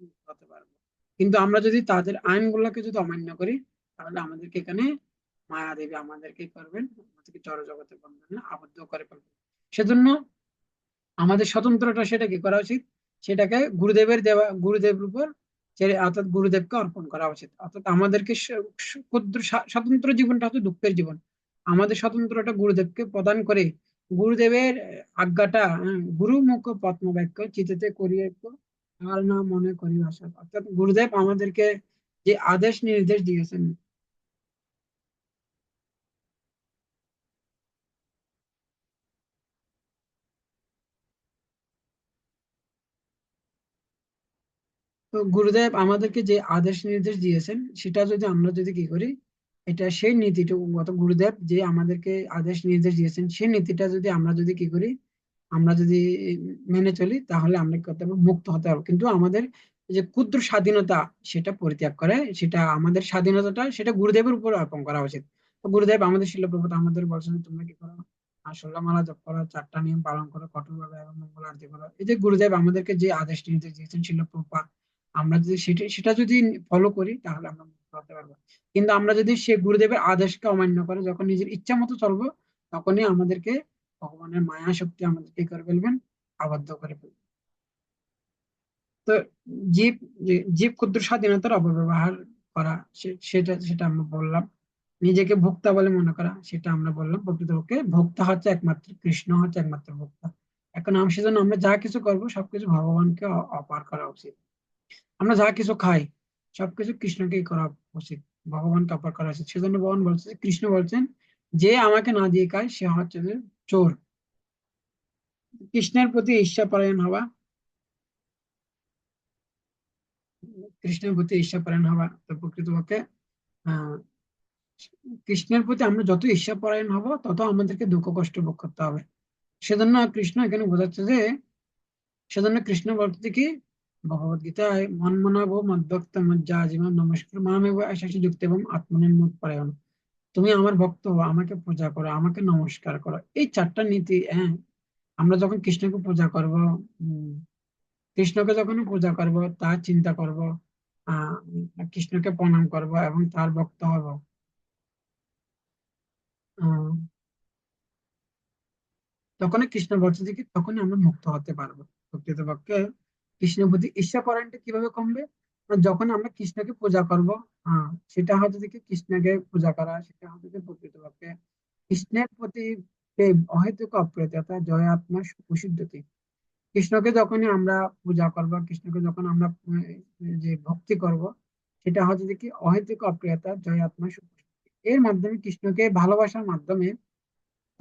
মুক্ত হতে পারবো। কিন্তু আমরা যদি তাদের আইনগুলোকে যদি অমান্য করি, তাহলে আমাদেরকে এখানে মায়া দেবী আমাদেরকে করবেন, আমাদেরকে জড়জগতের বন্ধনে আবদ্ধ করে ফেলবেন। সেজন্য আমাদের স্বতন্ত্রটা সেটা কি করা উচিত, সেটাকে গুরুদেবের উপর ছেড়ে অর্থাৎ গুরুদেবকে অর্পণ করা উচিত। অর্থাৎ আমাদেরকে ক্ষুদ্র স্বতন্ত্র জীবনটা হচ্ছে দুঃখের জীবন। আমাদের স্বতন্ত্রটা গুরুদেবকে প্রদান করে গুরুদেবের আজ্ঞাটা, গুরু মুখ পদ্ম বাক্য চিতিতে করিয়ে আর না মনে করি ভাষা। অর্থাৎ গুরুদেব আমাদেরকে যে আদেশ নির্দেশ দিয়েছেন, তো গুরুদেব আমাদেরকে যে আদেশ নির্দেশ দিয়েছেন সেটা যদি আমরা যদি কি করি, এটা সেই নীতিটা গত গুরুদেব যে আমাদেরকে আদেশ নির্দেশ দিয়েছেন সেই নীতিটা যদি আমরা যদি কি করি, আমরা যদি মেনে চলি, তাহলে আমরা কি করতে পারবো, মুক্ত হতে পারবো। কিন্তু আমাদের যে ক্ষুদ্র স্বাধীনতা সেটা পরিত্যাগ করে, সেটা আমাদের স্বাধীনতাটা সেটা গুরুদেবের উপর অর্পণ করা উচিত। তো গুরুদেব আমাদের শিল প্রভুপাদ আমাদের বলছেন তোমরা কি করো, আর 16 মালা জপ করো, 4টা নিয়ম পালন করো, কঠোরভাবে এবং মঙ্গল আরতি করো। এই যে গুরুদেব আমাদেরকে যে আদেশ নির্দেশ দিয়েছেন শিল প্রভুপাদ, আমরা যদি সেটা সেটা যদি ফলো করি তাহলে আমরা মুক্ত হতে পারবো। কিন্তু আমরা যদি সে গুরুদেবের আদেশকে অমান্য করে যখন নিজের ইচ্ছা মতো চলবো, তখনই আমাদেরকে ভগবানের মায়া শক্তি আমাদেরকে কি করে ফেলবেন, আবদ্ধ করে ফেলবেন। তো জীব জীব ক্ষুদ্র স্বাধীনতার অপব্যবহার করা, সেটা সেটা আমরা বললাম। নিজেকে ভোক্তা বলে মনে করা, সেটা আমরা বললাম। প্রকৃতপক্ষে ভোক্তা হচ্ছে একমাত্র কৃষ্ণ, হচ্ছে একমাত্র ভোক্তা। এখন সেজন্য আমরা যা কিছু করবো সবকিছু ভগবানকে অর্পণ করা উচিত। আমরা যা কিছু খাই সবকিছু কৃষ্ণকেই করা উচিত, ভগবানকে অর্পণ করা উচিত। সেজন্য ভগবান বলছে, কৃষ্ণ বলছেন, যে আমাকে না দিয়ে খায় সে হচ্ছে যে চোর। কৃষ্ণের প্রতি ঈর্ষাপরায়ণ হওয়া, কৃষ্ণের প্রতি ঈর্ষাপরায়ণ হওয়া, তো প্রকৃতপক্ষে আহ কৃষ্ণের প্রতি আমরা যত ঈর্ষাপরায়ণ হব তত আমাদেরকে দুঃখ কষ্ট ভোগ করতে হবে। সেজন্য কৃষ্ণ এখানে বোঝাচ্ছে যে, সেজন্য কৃষ্ণ বলতে কি, ভগবত গীতায় মন্মনাভ মদ্ভক্ত মজ্জা জীবন নমস্কার মামেব আশাসি যুক্ত এবং আত্মনির্মুখ পরায়ণ। তুমি আমার ভক্ত হও, আমাকে পূজা করো, আমাকে নমস্কার করো। এই 4টা নীতি, হ্যাঁ, আমরা যখন কৃষ্ণকে পূজা করব, উম কৃষ্ণকে যখন পূজা করব, তার চিন্তা করব, আহ কৃষ্ণকে প্রণাম করব এবং তার ভক্ত হব, আহ তখনই কৃষ্ণ বর্ষ থেকে তখনই আমরা মুক্ত হতে পারবো। প্রকৃতপক্ষে কৃষ্ণের প্রতি ঈর্ষা পরায়ণটা কিভাবে কমবে, যখন আমরা কৃষ্ণকে পূজা করব। সেটা হচ্ছে দেখি কৃষ্ণকে পূজা করা, সেটা হচ্ছে যে প্রকৃতপক্ষে কৃষ্ণের প্রতি প্রেম, অহেতুক অপ্রিয়তা জয় আত্মা সুখসিদ্ধতি। কৃষ্ণকে যখনই আমরা পূজা করব, কৃষ্ণকে যখন আমরা যে ভক্তি করব, সেটা হচ্ছে যে কি অহেতুক অপ্রিয়তা জয় আত্মা সুখসিদ্ধি। এর মাধ্যমে কৃষ্ণকে ভালোবাসার মাধ্যমে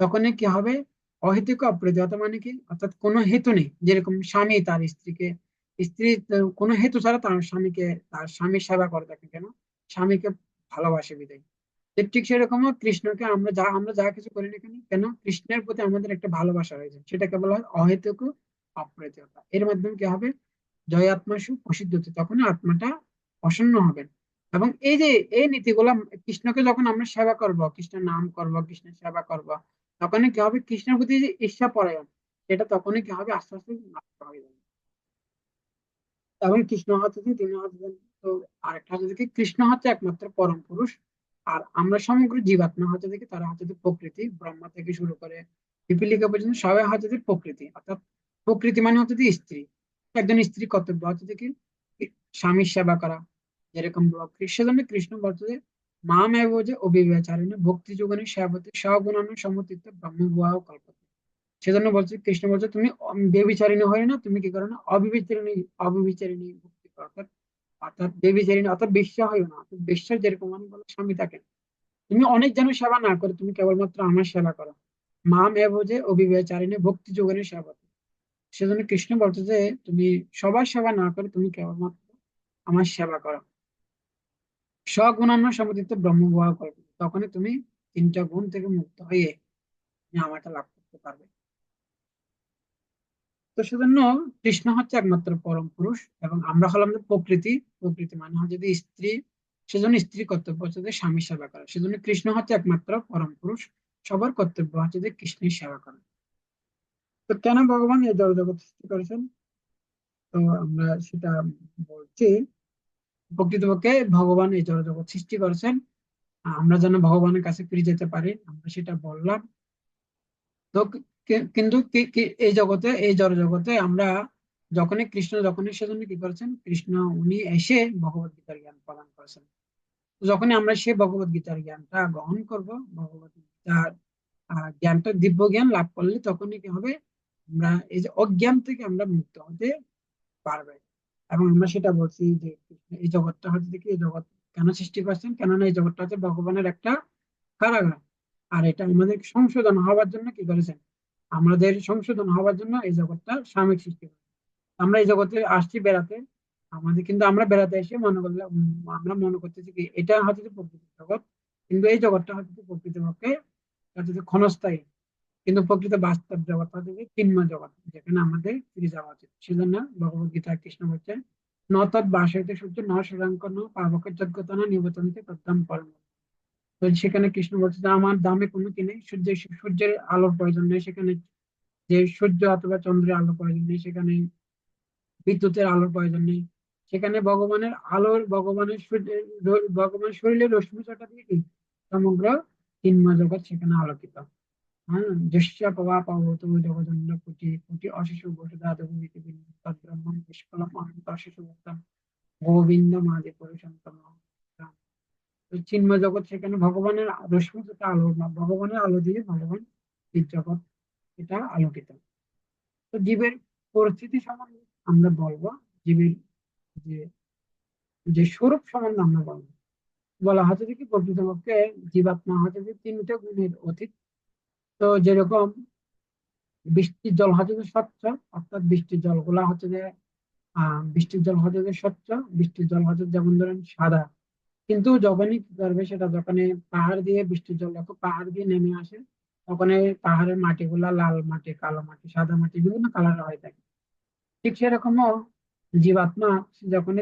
তখনই কি হবে, অহেতুক অপ্রয়োজনীয়তা মানে কি, অর্থাৎ কোনো হেতু নেই। যেরকম স্বামী তার স্ত্রীকে, স্ত্রী কোনো হেতু ছাড়া তার স্বামীকে, তার স্বামীর সেবা করে থাকে কেন, স্বামীকে ভালোবাসে বিদায়। ঠিক সেরকম কৃষ্ণকে আমরা যা কিছু করি না কেন কেন কৃষ্ণের প্রতি আমাদের একটা ভালোবাসা রয়েছে, সেটাকে বলা হয় অহেতুক অপ্রয়োজনীয়তা। এর মাধ্যমে কি হবে, জয় আত্মা সু প্রসিদ্ধ হচ্ছে, তখনই আত্মাটা প্রসন্ন হবেন। এবং এই যে এই নীতিগুলো, কৃষ্ণকে যখন আমরা সেবা করব, কৃষ্ণের নাম করব, কৃষ্ণের সেবা করব, তখনই কি হবে, কৃষ্ণের প্রতি যে ঈর্ষা পরায়ণ, সেটা তখনই কি হবে, আস্তে আস্তে নষ্ট হয়ে যাবে। এবং কৃষ্ণ হচ্ছে যে তিনি হচ্ছেন, তো আরেকটা হচ্ছে কি, কৃষ্ণ হচ্ছে একমাত্র পরম পুরুষ। আর আমরা সমগ্র জীবাত্মা হচ্ছে দেখি তারা হচ্ছে যে প্রকৃতি, ব্রহ্মা থেকে শুরু করে পিপীলিকা পর্যন্ত সবাই হচ্ছে যে প্রকৃতি। অর্থাৎ প্রকৃতি মানে হচ্ছে যে স্ত্রী। একজন স্ত্রী কর্তব্য হচ্ছে যে কি, স্বামীর সেবা করা। যেরকম সেজন্য কৃষ্ণ বলছে যে মাম এব যে অবিবেচারিণী ভক্তি যোগনী সেবতী সগুণান সমতীর্থ ব্রহ্মবিবাহ কল্পতে। সেজন্য বলছে, কৃষ্ণ বলছে তুমি বেবিচারিণী হয়ে না, তুমি কি করো না, অবিবেচারিণী, অবিবেচারিণী ভক্তি করো। অর্থাৎ অর্থাৎ বেবিচারিণী অর্থাৎ বেশ্যা হয় না। অর্থাৎ বেশ্যার যেরকম অনেক বলে স্বামী থাকে, তুমি অনেক যেন সেবা না করো, তুমি কেবলমাত্র আমার সেবা করো। মাম এব যে অবিবেচারিণী ভক্তি যোগনী সেবতী। সেজন্য কৃষ্ণ বলছে যে তুমি সবার সেবা না করে তুমি কেবলমাত্র আমার সেবা করো। স্বগুণান্য সমতীত ব্রহ্মবিবাহ করবে, তখনই তুমি 3টা গুণ থেকে মুক্ত হয়ে তুমি আমাকে লাভ করতে পারবে। তো সেজন্য কৃষ্ণ হচ্ছে একমাত্র পরম পুরুষ এবং আমরা হলাম যে প্রকৃতি। প্রকৃতি মানে হচ্ছে যে স্ত্রী, সেজন্য স্ত্রী কর্তব্য হচ্ছে যে স্বামীর সেবা করা। সেজন্য কৃষ্ণ হচ্ছে একমাত্র পরম পুরুষ, সবার কর্তব্য হচ্ছে যে কৃষ্ণের সেবা করা। তো কেন ভগবান এই জগৎ সৃষ্টি করেছেন, তো আমরা সেটা বলছি। প্রকৃতপক্ষে ভগবান এই জগৎ সৃষ্টি করেছেন আমরা যেন ভগবানের কাছে ফিরে যেতে পারি, আমরা সেটা বললাম। তো কিন্তু এই জগতে, এই জড় জগতে আমরা যখনই সেজন্য কি করেছেন, কৃষ্ণ উনি এসে ভগবত গীতার জ্ঞান প্রদান করেছেন। তো যখনই আমরা সেই ভগবত গীতার জ্ঞানটা গ্রহণ করব, ভগবত গীতার জ্ঞানটা, দিব্য জ্ঞান লাভ করলে তখনই কি হবে, আমরা এই যে অজ্ঞান থেকে আমরা মুক্ত হতে পারবে। এবং আমরা সেটা বলছি যে কৃষ্ণ এই জগৎটা হচ্ছে কি, এই জগৎ কেন সৃষ্টি করছেন, কেননা এই জগৎটা হচ্ছে ভগবানের একটা কারাগার। আর এটা আমাদের সংশোধন হওয়ার জন্য কি করেছেন, আমাদের সংশোধন হওয়ার জন্য এই জগৎটা সাময়িক সৃষ্টি করেছেন। আমরা এই জগতে আসছি বেড়াতে, আমাদের কিন্তু আমরা বেড়াতে এসে মনে করলে আমরা মনে করতেছি কি এটা হচ্ছে যে প্রকৃত জগৎ, কিন্তু এই জগৎটা হচ্ছে যে প্রকৃতপক্ষে হচ্ছে যে ক্ষণস্থায়ী। কিন্তু প্রকৃত বাস্তব জগৎ হচ্ছে যে চিন্ময় জগৎ, যেখানে আমাদের ফিরে যাওয়া উচিত। সেজন্য ভগবত গীতা কৃষ্ণ বলছেন, ন তৎ বাসয়তে সূর্য ন শশাঙ্ক ন পাবকের যোগ্যতা না নিবতন্তে তদ্দাম পরম। তো সেখানে কৃষ্ণ বলছে যে আমার দামে কোনো কি নেই, সূর্যের আলোর প্রয়োজন নেই সেখানে, যে সূর্য অথবা চন্দ্রের আলোর প্রয়োজন নেই সেখানে, বিদ্যুতের আলোর প্রয়োজন নেই সেখানে, ভগবানের আলোর, ভগবানের সূর্যের ভগবান শরীরের রশ্মি ছটা দিয়ে কি সমগ্র চিন্ময় জগৎ সেখানে আলোকিত। হ্যাঁ, দৃশ্য প্রভা পাবত জগদন্ন কোটি কোটি অশেষ বসুদাদভূমিতে তদ্ব্রহ্মণ নিষ্কলম অনন্ত অশেষ ভক্তম গোবিন্দ মাঝে পরিসন্তম। চিন্ময় জগৎ সেখানে ভগবানের রশ্মি তথা আলো, না ভগবানের আলো দিয়ে ভগবান এই জগৎ এটা আলোকিত। তো জীবের পরিস্থিতি সম্বন্ধে আমরা বলবো, জীবের যে যে স্বরূপ সম্বন্ধে আমরা বলবো। বলা হচ্ছে যে কি প্রকৃতপক্ষে জীবাত্মা হচ্ছে যে তিনটা গুণের অতীত। তো যেরকম বৃষ্টির জল হচ্ছে যে স্বচ্ছ, অর্থাৎ বৃষ্টির জলগুলা হচ্ছে যে বৃষ্টির জল হচ্ছে যে স্বচ্ছ, বৃষ্টির জল হচ্ছে যেমন ধরেন সাদা। কিন্তু যখনই কি করবে, সেটা যখন পাহাড় দিয়ে বৃষ্টির জল যখন পাহাড় দিয়ে নেমে আসে, তখন এই পাহাড়ের মাটিগুলা লাল মাটি, কালো মাটি, সাদা মাটি, বিভিন্ন কালার হয়ে থাকে। ঠিক সেরকমও জীবাত্মা সে যখন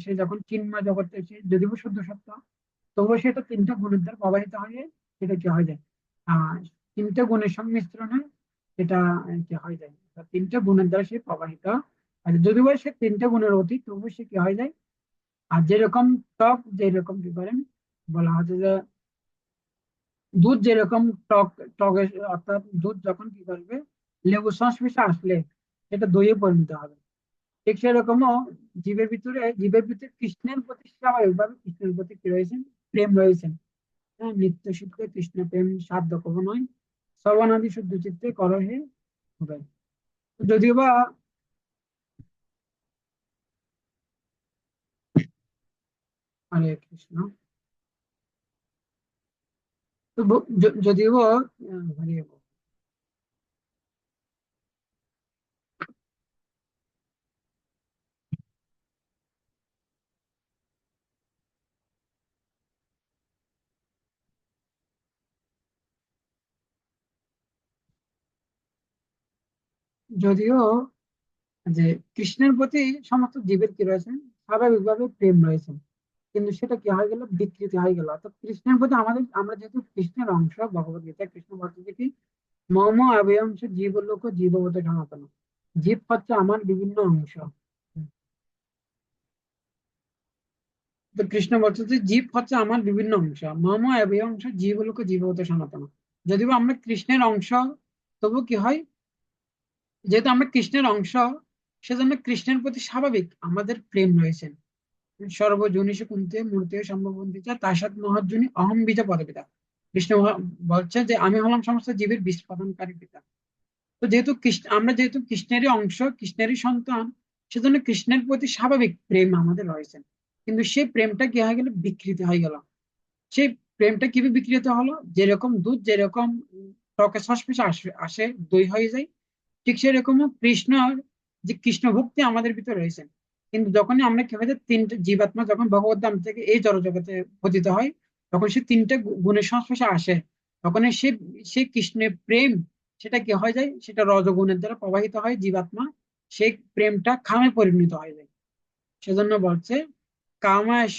সে যখন চিন্ময় জগতে, সে যদিও শুদ্ধ সত্য, তবুও সেটা তিনটা গুণের দ্বারা প্রবাহিত হয়ে সেটা কি হয়ে যায়, আহ তিনটা গুণের সংমিশ্রণে সেটা কি হয়ে যায়, তিনটা গুণের দ্বারা সে প্রবাহিত। আর যদিও বা সে তিনটা গুণের অতীত, তবুও সে কি হয়ে যায়। আর যেরকম টক, যেরকম কি করেন, বলা হচ্ছে যে দুধ যেরকম টক, টকের অর্থাৎ দুধ যখন কি করবে, লেবুর সংস্পর্শে আসলে সেটা দইয়ে পরিণত হবে। ঠিক সেরকমও জীবের ভিতরে কৃষ্ণের প্রতি স্বাভাবিকভাবে কৃষ্ণের প্রতি কি রয়েছেন, প্রেম রয়েছেন। হ্যাঁ, নিত্য সুখ কৃষ্ণ প্রেম সাধ্য কব নয়, শ্রবণাদি শুদ্ধ চিত্তে করহে হবে। যদিও বা হরে কৃষ্ণ, তো যদিও হরে যদিও যে কৃষ্ণের প্রতি সমস্ত জীবের কি রয়েছে, স্বাভাবিকভাবে প্রেম রয়েছে, কিন্তু সেটা কি হয়ে গেল, বিকৃতি হয়ে গেল। অর্থাৎ কৃষ্ণের প্রতি আমাদের, আমরা যেহেতু কৃষ্ণের অংশ, ভগবত গীতা কৃষ্ণ বলছে যে কি মম অবয়ংশ জীবলোক জীববত সনাতন। জীব হচ্ছে আমার বিভিন্ন অংশ। তো কৃষ্ণ বলছে যে জীব হচ্ছে আমার বিভিন্ন অংশ, মম অবয়ংশ জীবলোক জীববত সনাতন। যদিও আমরা কৃষ্ণের অংশ, তবু কি হয়, যেহেতু আমরা কৃষ্ণের অংশ, সেজন্য কৃষ্ণের প্রতি স্বাভাবিক আমাদের প্রেম রয়েছে। সর্বজনীষু কুন্তে মূর্তি সম্ভবন্তি চা তাসাত মহাজনী অহম বীজ পদপিতা। কৃষ্ণ বলছে যে আমি হলাম সমস্ত জীবের বীজ প্রদানকারী পিতা। তো যেহেতু কৃষ্ণ, আমরা যেহেতু কৃষ্ণেরই অংশ, কৃষ্ণেরই সন্তান, সেজন্য কৃষ্ণের প্রতি স্বাভাবিক প্রেম আমাদের রয়েছে। কিন্তু সেই প্রেমটা কি হয়ে গেল, বিকৃত হয়ে গেল। সেই প্রেমটা কিভাবে বিকৃত হলো, যেরকম দুধ যেরকম ত্বকের সংস্পর্শে আসে আসে দই হয়ে যায়, ঠিক সেরকম কৃষ্ণর যে কৃষ্ণ ভক্তি আমাদের ভিতরে রয়েছে। কিন্তু যখনই আমরা কি হয় যে তিনটে জীবাত্মা যখন ভগবত ধাম থেকে এই জড় জগতে পতিত হয়, তখন সে তিনটে গুণের সংস্পর্শে আসে, তখন সে কৃষ্ণের প্রেম, সেটা কি হয়ে যায়, সেটা রজগুণের দ্বারা প্রবাহিত হয় জীবাত্মা, সেই প্রেমটা খামে পরিণত হয়ে যায়। সেজন্য বলছে কামায়েশ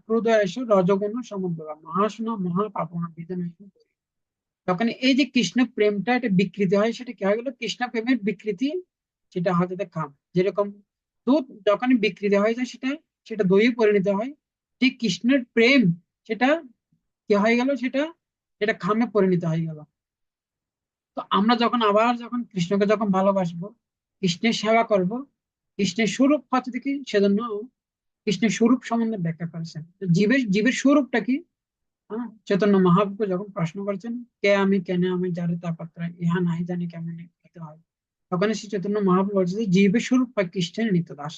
ক্রোধয়েশ রজগুণ সমুদ্র মহাশূন্য মহাপাপনা বিধান। তখন এই যে কৃষ্ণ প্রেমটা এটা বিকৃতি হয়, সেটা কি হয়ে গেল, কৃষ্ণ প্রেমের বিকৃতি, সেটা হয়তো খাম। যেরকম দুধ যখনই বিকৃতি হয়ে যায়, সেটা সেটা দইয়ে পরিণত হয়। ঠিক কৃষ্ণের প্রেম, সেটা কি হয়ে গেল, সেটা সেটা খামে পরিণত হয়ে গেল। তো আমরা যখন আবার যখন কৃষ্ণকে যখন ভালোবাসবো, কৃষ্ণের সেবা করব, কৃষ্ণের স্বরূপ হচ্ছে কি, সেজন্য কৃষ্ণের স্বরূপ সম্বন্ধে ব্যাখ্যা করেছেন। তো জীবের জীবের স্বরূপটা কি? হ্যাঁ, চৈতন্য মহাপ্রভু যখন প্রশ্ন করেছেন, কে আমি, কেন আমি, যারে তাপত্র ইহা নাই জানি কেমন হতে হয়, তখন শ্রী চৈতন্য মহাপ্রভু বলছে যে জীবের স্বরূপ হয় কৃষ্ণের নিত্য দাস।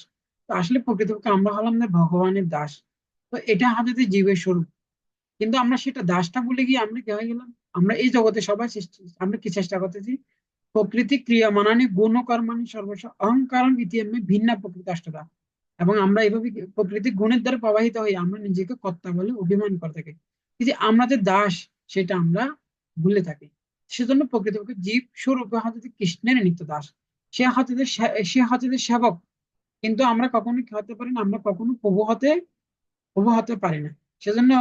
তো আসলে প্রকৃতপক্ষে আমরা হলাম না ভগবানের দাস। তো এটা আমাদের জীবের স্বরূপ, কিন্তু আমরা সেটা দাসটা ভুলে গিয়ে আমরা কি হয়ে গেলাম? আমরা এই জগতে সবাই সৃষ্টি, আমরা কি চেষ্টা করতেছি? প্রকৃতি ক্রিয়ামানানি গুণ কর্মাণি সর্বস্ব অহংকারম ইতিএমে ভিন্ন প্রকৃতি অষ্টদা। এবং আমরা এইভাবে প্রকৃতির গুণের দ্বারা প্রবাহিত হই, আমরা নিজেকে কর্তা বলে অভিমান করে থাকি। এই যে আমরা যে দাস, সেটা আমরা ভুলে থাকি। সেজন্য প্রকৃতপক্ষে জীব স্বরূপে হচ্ছে যে কৃষ্ণের নিত্য দাস। সে হচ্ছে যে সেবক। কিন্তু আমরা কখনো কি হতে পারি না, আমরা কখনো প্রভু হতে পারি না। সেজন্য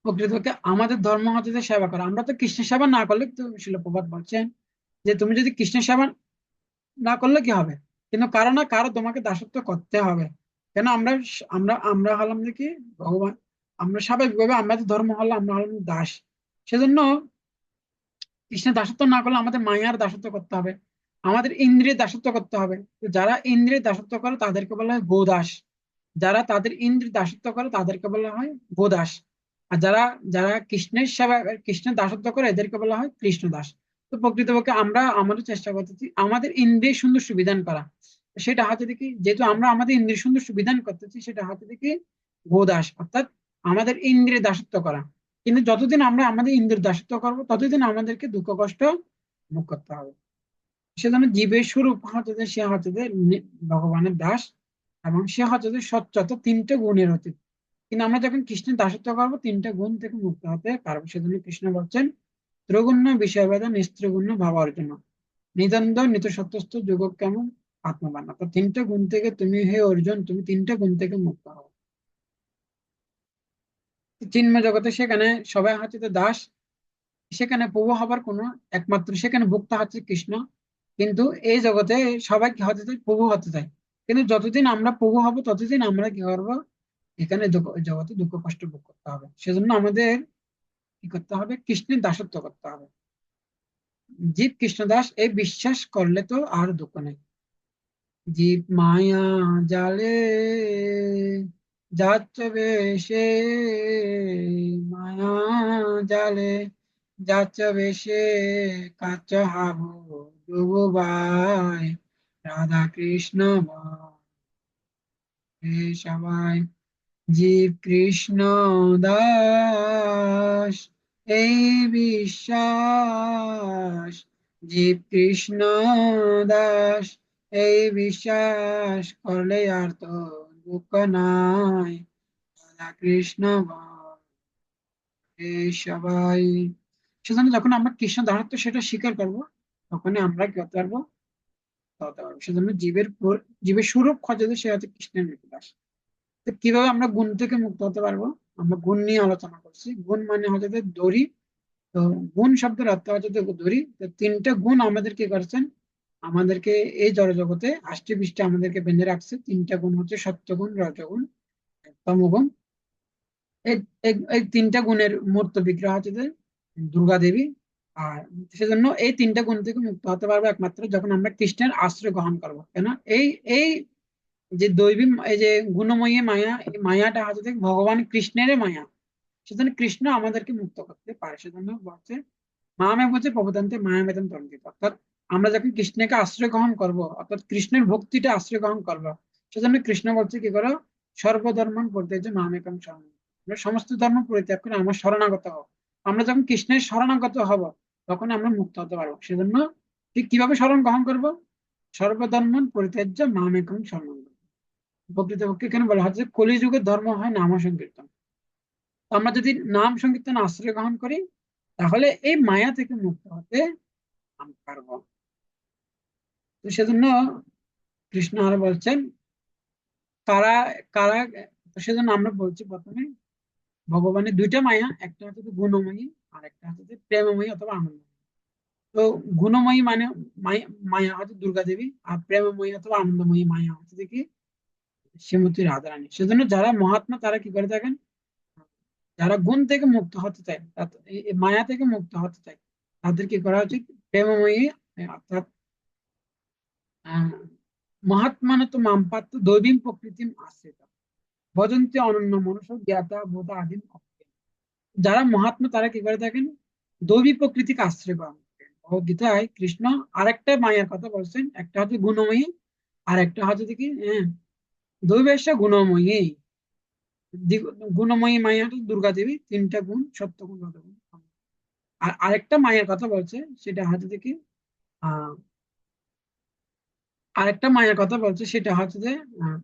প্রকৃতপক্ষে আমাদের ধর্ম হচ্ছে যে সেবা করা। আমরা তো কৃষ্ণের সেবা না করলে, তো শিল প্রভুপাদ বলছেন যে তুমি যদি কৃষ্ণের সেবা না করলে কি হবে? কিন্তু কারো না কারো তোমাকে দাসত্ব করতে হবে। কেন? আমরা হলাম নাকি ভগবান, আমরা স্বাভাবিকভাবে আমাদের ধর্ম হলো আমরা হলাম দাস। সেজন্য কৃষ্ণের দাসত্ব না করলে আমাদের মায়ার দাসত্ব করতে হবে, আমাদের ইন্দ্রিয়ের দাসত্ব করতে হবে। তো যারা ইন্দ্রিয়ের দাসত্ব করে তাদেরকে বলা হয় গোদাস। যারা তাদের ইন্দ্রিয় দাসত্ব করে তাদেরকে বলা হয় গোদাস। আর যারা যারা কৃষ্ণের সেবা, কৃষ্ণের দাসত্ব করে, এদেরকে বলা হয় কৃষ্ণ দাস। তো প্রকৃতপক্ষে আমরা আমাদের চেষ্টা করতেছি আমাদের ইন্দ্রিয় সুন্দর সুবিধান করা। সেটা হাতে দেখি, যেহেতু আমরা আমাদের ইন্দ্রিয় সুন্দর সুবিধান করতেছি, সেটা হাতে দেখি গোদাস, অর্থাৎ আমাদের ইন্দ্রিয় দাসত্ব করা। কিন্তু যতদিন আমরা আমাদের ইন্দ্রিয় দাসত্ব করবো, ততদিন আমাদেরকে দুঃখ কষ্ট ভোগ করতে হবে। সেজন্য জীবের স্বরূপ হচ্ছে যে সে হচ্ছে যে ভগবানের দাস, এবং সে হচ্ছে যে সচ্চত তিনটে গুণের অতীত। কিন্তু আমরা যখন কৃষ্ণের দাসত্ব করবো, তিনটে গুণ থেকে মুক্ত হতে পারবো। সেজন্য কৃষ্ণ বলছেন ত্রিগুণ্য বিষয়ভেদ নিস্ত্রিগুণ্য ভাব অর্জুন নিদ্বন্দ্ব নিত সত্যস্থ যোগ কেমন আত্মবান। অর্থাৎ তিনটে গুণ থেকে তুমি, হে অর্জুন, তুমি তিনটে গুণ থেকে মুক্ত হও। চিন্ময় জগতে সেখানে সবাই হচ্ছে যে দাস, সেখানে প্রভু হবার কোনো, একমাত্র সেখানে ভোক্তা হচ্ছে কৃষ্ণ। কিন্তু এই জগতে সবাই কি হতে চায়? প্রভু হতে চায়। কিন্তু যতদিন আমরা প্রভু হব, ততদিন আমরা কি করবো? এখানে জগতে দুঃখ কষ্ট ভোগ করতে হবে। সেজন্য আমাদের কি করতে হবে? কৃষ্ণের দাসত্ব করতে হবে। জীব কৃষ্ণ দাস এই বিশ্বাস করলে তো আর দুঃখ নেই। জীব মায়া জালে যাচ্ছ বেশে, মায়া জালে যাচ্ছ বেশে, কাচ্চ হাবু ডুবু বাই, রাধা কৃষ্ণ বলে সবাই। জীব কৃষ্ণ দাস এই বিশ্বাস, জীব কৃষ্ণ দাস এই বিশ্বাস করলে আর তো দুঃখ নাই, রাধা কৃষ্ণ বলে সবাই। সেজন্য যখন আমরা কৃষ্ণ দাসত্ব সেটা স্বীকার করবো, তখনই আমরা কি হতে পারবো? হতে পারবো। সেজন্য জীবের স্বরূপ খোঁজে যে সে হচ্ছে কৃষ্ণের নির্দেশ। তো কিভাবে আমরা গুণ থেকে মুক্ত হতে পারবো? আমরা গুণ নিয়ে আলোচনা করছি। গুণ মানে হচ্ছে যে দড়ি। তো গুণ শব্দের অর্থ হচ্ছে যে দড়ি। তো তিনটা গুণ আমাদের কি করছেন? আমাদেরকে এই জড় জগতে আষ্টে পৃষ্ঠে আমাদেরকে বেঁধে রাখছে। তিনটা গুণ হচ্ছে সত্যগুণ, রজগুণ, তমগুণ। এই এই তিনটা গুণের মূর্ত বিগ্রহ হচ্ছে যে দুর্গা দেবী। আর সেজন্য এই তিনটা গুণ থেকে মুক্ত হতে পারবো একমাত্র যখন আমরা কৃষ্ণের আশ্রয় গ্রহণ করবো। কেন? এই এই যে দৈবী, এই যে গুণময়ী মায়া, এই মায়াটা হচ্ছে যে ভগবান কৃষ্ণের মায়া। সেজন্য কৃষ্ণ আমাদেরকে মুক্ত করতে পারে। সেজন্য বলছে মামে বলছে প্রভুতান্তে মায়া বেতন তন্ত্রিত। অর্থাৎ আমরা যখন কৃষ্ণকে আশ্রয় গ্রহণ করব, অর্থাৎ কৃষ্ণের ভক্তিটা আশ্রয় গ্রহণ করবো, সেজন্য কৃষ্ণ বলছে কি করো? সর্বধর্ম পরিত্যাজ্য মামেকং শরণম। আমরা সমস্ত ধর্ম পরিত্যাগ করে আমার শরণাগত হব। আমরা যখন কৃষ্ণের শরণাগত হব, তখন আমরা মুক্ত হতে পারবো। সেজন্য ঠিক কিভাবে শরণ গ্রহণ করব? সর্বধর্ম পরিত্যাজ্য মামেকং শরণম। প্রকৃতপক্ষে এখানে বলা হচ্ছে কলিযুগের ধর্ম হয় নাম সংকীর্তন। তো আমরা যদি নাম সংকীর্তন আশ্রয় গ্রহণ করি, তাহলে এই মায়া থেকে মুক্ত হতে আমরা পারবো। তো সেজন্য কৃষ্ণ আর বলছেন কারা কারা। তো সেজন্য আমরা বলছি প্রথমে ভগবানের দুইটা মায়া, একটা হচ্ছে যে গুণময়ী, আর একটা হচ্ছে যে প্রেমময়ী অথবা আনন্দময়ী। তো গুণময়ী মানে মায়া, মায়া হচ্ছে দুর্গা দেবী। আর প্রেমময়ী অথবা আনন্দময়ী মায়া হচ্ছে যে কি শ্রীমতী রাধারানী। সেজন্য যারা মহাত্মা তারা কি করে থাকেন? যারা গুণ থেকে মুক্ত হতে চায়, এই মায়া থেকে মুক্ত হতে চায়, তাদের কি করা উচিত? প্রেমময়ী অর্থাৎ আহ মহাত্মান তো মামপাত্র দৈবীং প্রকৃতিম আশ্রিত ভজন্তি অনন্য মনুষ্য জ্ঞাতা বোধ আদিম অজ্ঞেয়। যারা মহাত্মা তারা কি করে থাকেন? দৈবী প্রকৃতিকে আশ্রয় পান। ভগবদ্গীতায় কৃষ্ণ আরেকটা মায়ের কথা বলছেন, একটা হচ্ছে গুণময়ী, আর একটা হচ্ছে কি দৈবেশ্য গুণময়ী। গুণময়ী মায়া হচ্ছে দুর্গা দেবী, তিনটা গুণ, সত্যগুণ, রজগুণ। আর আরেকটা মায়ের কথা বলছে, সেটা হচ্ছে কি আহ আরেকটা মায়ের কথা বলছে, সেটা হচ্ছে যে আহ,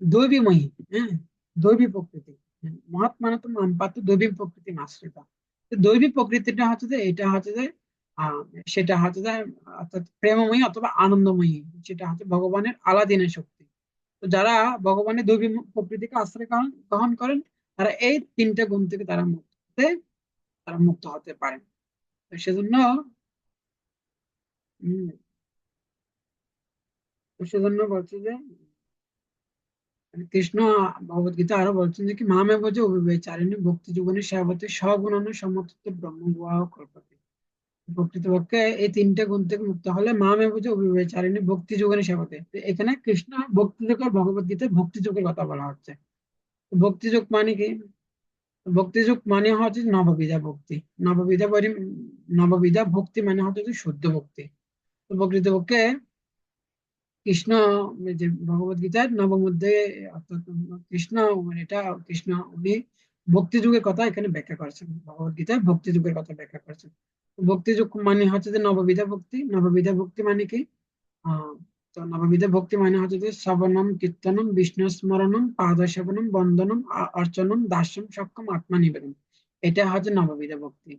দৈবীময়ী। হ্যাঁ, দৈবী প্রকৃতি। হ্যাঁ, মহাত্মা তো মামপাত্র দৈবী প্রকৃতি আশ্রিতা। তো দৈবী প্রকৃতিটা হচ্ছে যে এটা হচ্ছে যে আহ সেটা হচ্ছে যে অর্থাৎ প্রেমময়ী অথবা আনন্দময়ী, সেটা হচ্ছে ভগবানের আলাদিনের শক্তি। তো যারা ভগবানের দৈবী প্রকৃতিকে আশ্রয় গ্রহণ গ্রহণ করেন, তারা এই তিনটা গুণ থেকে তারা মুক্ত হতে পারেন। তো সেজন্য উম, তো সেজন্য বলছে যে কৃষ্ণ ভগবদ্গীতা আরো বলছেন যে কি মামে ভজ অবিবেচারিণী ভক্তি জীবনের সেবতে সগুণ সমর্থিত ব্রহ্ম বিবাহ কল্পতে। প্রকৃতপক্ষে এই তিনটে গুণ থেকে মুক্ত হলে মামে ভজ অবিবেচারিণী ভক্তি যোগের সেবতে। তো এখানে কৃষ্ণ ভক্তি যোগ আর ভগবদ্গীতায় ভক্তি যোগের কথা বলা হচ্ছে। তো ভক্তি যোগ মানে কি? ভক্তি যোগ মানে হচ্ছে নববিধা ভক্তি। নববিধা ভক্তি মানে হচ্ছে যে শুদ্ধ ভক্তি। তো প্রকৃতপক্ষে কৃষ্ণ যে ভগবত গীতার নবম অধ্যায়ে, অর্থাৎ কৃষ্ণ মানে এটা কৃষ্ণ উনি ভক্তি যুগের কথা এখানে ব্যাখ্যা করেছেন, ভগবত গীতায় ভক্তি যুগের কথা ব্যাখ্যা করেছেন। ভক্তি যুগ মানে হচ্ছে যে নববিধা ভক্তি। নববিধা ভক্তি মানে কি? আহ তো নববিধা ভক্তি মানে হচ্ছে যে শ্রবণম কীর্তনম বিষ্ণু স্মরণম পাদ সেবনম বন্দনম অর্চনম দাস্যম সক্ষম আত্মা নিবেদন। এটা হচ্ছে নববিধা ভক্তি।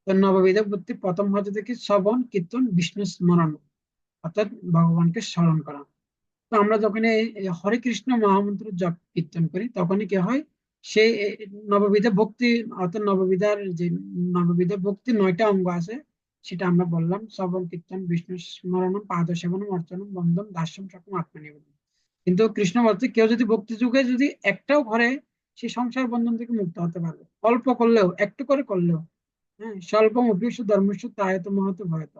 তো নববিধা ভক্তি প্রথম হচ্ছে যে কি শ্রবণ কীর্তন বিষ্ণু স্মরণ, অর্থাৎ ভগবানকে স্মরণ করা। তো আমরা যখন এই হরে কৃষ্ণ মহামন্ত্র জপ কীর্তন করি তখনই কি হয়? সেই নববিধা ভক্তি, অর্থাৎ নববিধা ভক্তি 9টা অঙ্গ আছে, সেটা আমরা বললাম: শ্রবণ কীর্তন বিষ্ণু স্মরণম পাদ সেবনম অর্চনম বন্দন দাস্যম সকম আত্মনিবেদন। কিন্তু কৃষ্ণ বলছে কেউ যদি ভক্তি যুগে যদি একটাও করে, সে সংসার বন্ধন থেকে মুক্ত হতে পারবে, অল্প করলেও, একটু করে করলেও। হ্যাঁ, স্বল্পম অভ্যেস ধর্মস্য তায়ত মহত ভয়ত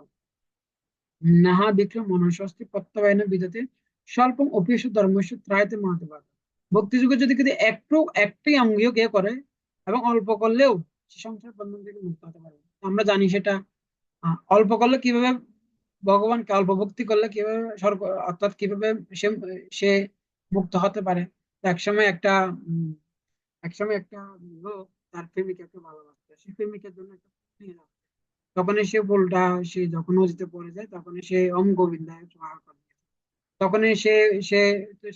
নাহা বিক্রম মনুষ্যস্তি প্রত্যবায়ন বিদতে স্বল্পম অপেক্ষ ধর্মস্য ত্রায়তে মহাত্মা। ভক্তি যুগে যদি কিন্তু একটি অঙ্গীয় কে করে এবং অল্প করলেও, সে সংসার বন্ধন থেকে মুক্ত হতে পারবে। আমরা জানি সেটা। অল্প করলে কিভাবে, ভগবানকে অল্প ভক্তি করলে কিভাবে স্বর্গ, অর্থাৎ কিভাবে সে সে মুক্ত হতে পারে। তো একসময় একটা লোক তার প্রেমিকাকে ভালোবাসতো, সেই প্রেমিকার জন্য একটা ফুল নিয়ে যাচ্ছে। তখনই সে ফুলটা, সে যখন নদীতে পড়ে যায় তখনই সে ওম গোবিন্দায় স্বাহা করে। তখনই সে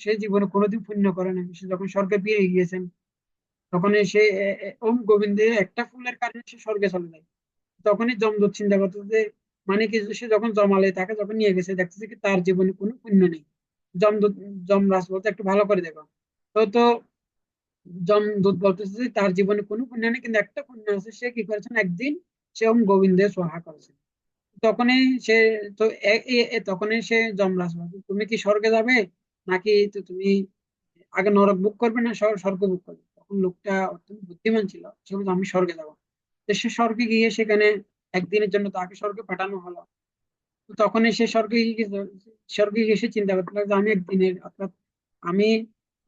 সে জীবনে কোনোদিন পুণ্য করে না, সে যখন স্বর্গে পেয়ে গিয়েছেন, তখনই সে ওম গোবিন্দে একটা ফুলের কারণে সে স্বর্গে চলে যায়। তখনই যমদূত চিন্তা করতে যে মানে কি, সে যখন জমালে তাকে যখন নিয়ে গেছে, দেখতেছে কি তার জীবনে কোনো পুণ্য নেই। যমদূত যমরাজ বলতে একটু ভালো করে দেখো। তো যমদূত বলতেছে যে তার জীবনে কোনো পুণ্য নেই, কিন্তু একটা পুণ্য আছে, সে কি করেছেন একদিন সে ওম গোবিন্দে সোহা করেছে। তখনই সে তো তখনই সে যমরাজ বলে, তুমি কি স্বর্গে যাবে, নাকি তো তুমি আগে নরক বুক করবে না স্বর্গ বুক করবে? তখন লোকটা অত্যন্ত বুদ্ধিমান ছিল, সে বলছে আমি স্বর্গে যাবো। তো সে স্বর্গে গিয়ে সেখানে একদিনের জন্য তাকে স্বর্গে পাঠানো হলো। তো তখনই সে স্বর্গে গিয়ে সে চিন্তা করতে লাগলো যে আমি একদিনের, আমি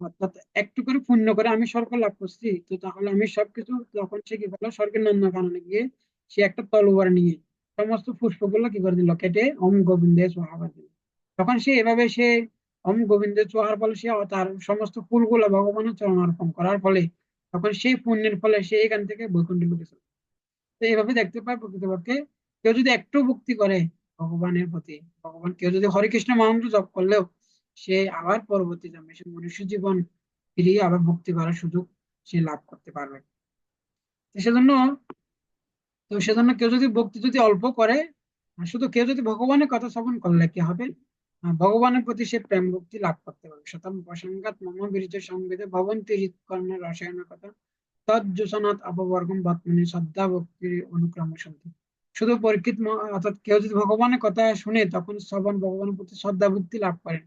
অর্থাৎ একটু করে পুণ্য করে আমি স্বর্গ লাভ করছি, তো তাহলে আমি সবকিছু, তখন সে কি করলো স্বর্গের নন্দ কাননে গিয়ে সে একটা তলোয়ার নিয়ে সমস্ত পুষ্পগুলো কি করে দিল, কেটে ওম গোবিন্দে সোহা করে দিল। তখন সে এভাবে সে ওম গোবিন্দে সোহার ফলে সে তার সমস্ত ফুলগুলো ভগবানের চরণ অর্পণ করার ফলে তখন সেই পুণ্যের ফলে সে এখান থেকে বৈকুণ্ঠে ঢুকেছে। তো এইভাবে দেখতে পাই প্রকৃতপক্ষে কেউ যদি একটু ভক্তি করে ভগবানের প্রতি, কেউ যদি হরে কৃষ্ণ মহামন্ত্র জপ করলেও সে আবার পরবর্তী জন্মে সে মনুষ্য জীবন ফিরিয়ে আবার ভক্তি করার সুযোগ সে লাভ করতে পারবে। তো সেজন্য কেউ যদি ভক্তি যদি অল্প করে, আর শুধু কেউ যদি ভগবানের কথা শ্রবণ করলে কি হবে, ভগবানের প্রতি সে প্রেম ভক্তি লাভ করতে পারবে। শতম প্রসঙ্গাত মম বিরুদ্ধ সংবেদে ভবন্তি হৃৎকর্ণের রসায়ন কথা তজ্জোসনাথ অপবর্গম বর্তমানে শ্রদ্ধা ভক্তির অনুক্রম শান্তি। শুধু পরীক্ষিত অর্থাৎ কেউ যদি ভগবানের কথা শুনে তখন শ্রবণ ভগবানের প্রতি শ্রদ্ধা ভক্তি লাভ করেন।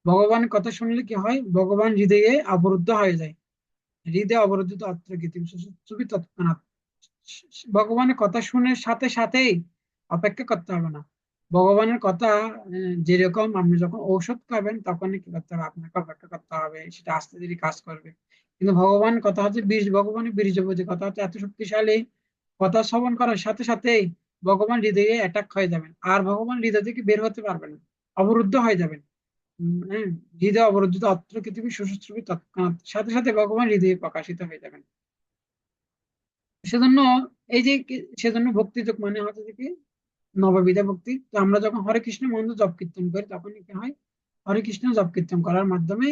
ভগবানের কথা শুনলে কি হয়, ভগবান হৃদয়ে অবরুদ্ধ হয়ে যায়। হৃদয়ে অবরুদ্ধ অত্র গীতিম সুবি তৎক্ষণাৎ। ভগবানের কথা শুনে সাথে সাথেই অপেক্ষা করতে হবে না, ভগবানের কথা যেরকম আপনি যখন ঔষধ খাবেন তখন কি করতে হবে, আপনাকে অপেক্ষা করতে হবে, সেটা আস্তে ধীরে কাজ করবে। কিন্তু ভগবান কথা হচ্ছে বীজ, ভগবানের বীর্যবতী কথা হচ্ছে এত শক্তিশালী, কথা শ্রবণ করার সাথে সাথেই ভগবান হৃদয়ে অ্যাটাক হয়ে যাবেন, আর ভগবান হৃদয় থেকে বের হতে পারবেন না, অবরুদ্ধ হয়ে যাবেন। হ্যাঁ, হৃদয় অবরুদ্ধ অত্র পৃথিবী সুশ্রুতি তৎক্ষণাৎ, সাথে সাথে ভগবান হৃদয়ে প্রকাশিত হয়ে যাবেন। সেজন্য এই যে সেজন্য ভক্তি যোগ মানে হচ্ছে যে কি নববিধা ভক্তি। তো আমরা যখন হরে কৃষ্ণ মন্ত্র জপ কীর্তন করি তখন কি হয়, হরে কৃষ্ণ জপ কীর্তন করার মাধ্যমে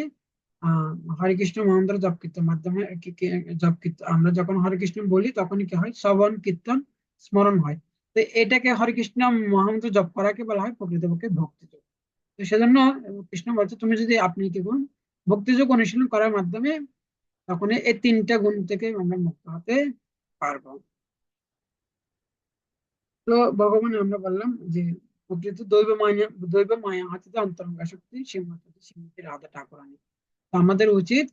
আহ হরে কৃষ্ণ মন্ত্র জপ কীর্তন মাধ্যমে জপ কীর্তন আমরা যখন হরে কৃষ্ণ বলি তখনই কি হয়, শ্রবণ কীর্তন স্মরণ হয়। তো এটাকে হরে কৃষ্ণ মহামন্ত্র জপ করাকে বলা হয় প্রকৃতপক্ষে ভক্তি যোগ। তো সেজন্য কৃষ্ণ বলছে তুমি যদি আপনি কি গুণ ভক্তি যোগ অনুশীলন করার মাধ্যমে তখন এই তিনটা গুণ থেকে আমরা মুক্ত হতে পারবো। তো ভগবান আমরা বললাম যে প্রকৃত দৈব মায়া হচ্ছে যে অন্তরঙ্গা শক্তি, শ্রীমতী রাধা ঠাকুরানী। তো আমাদের উচিত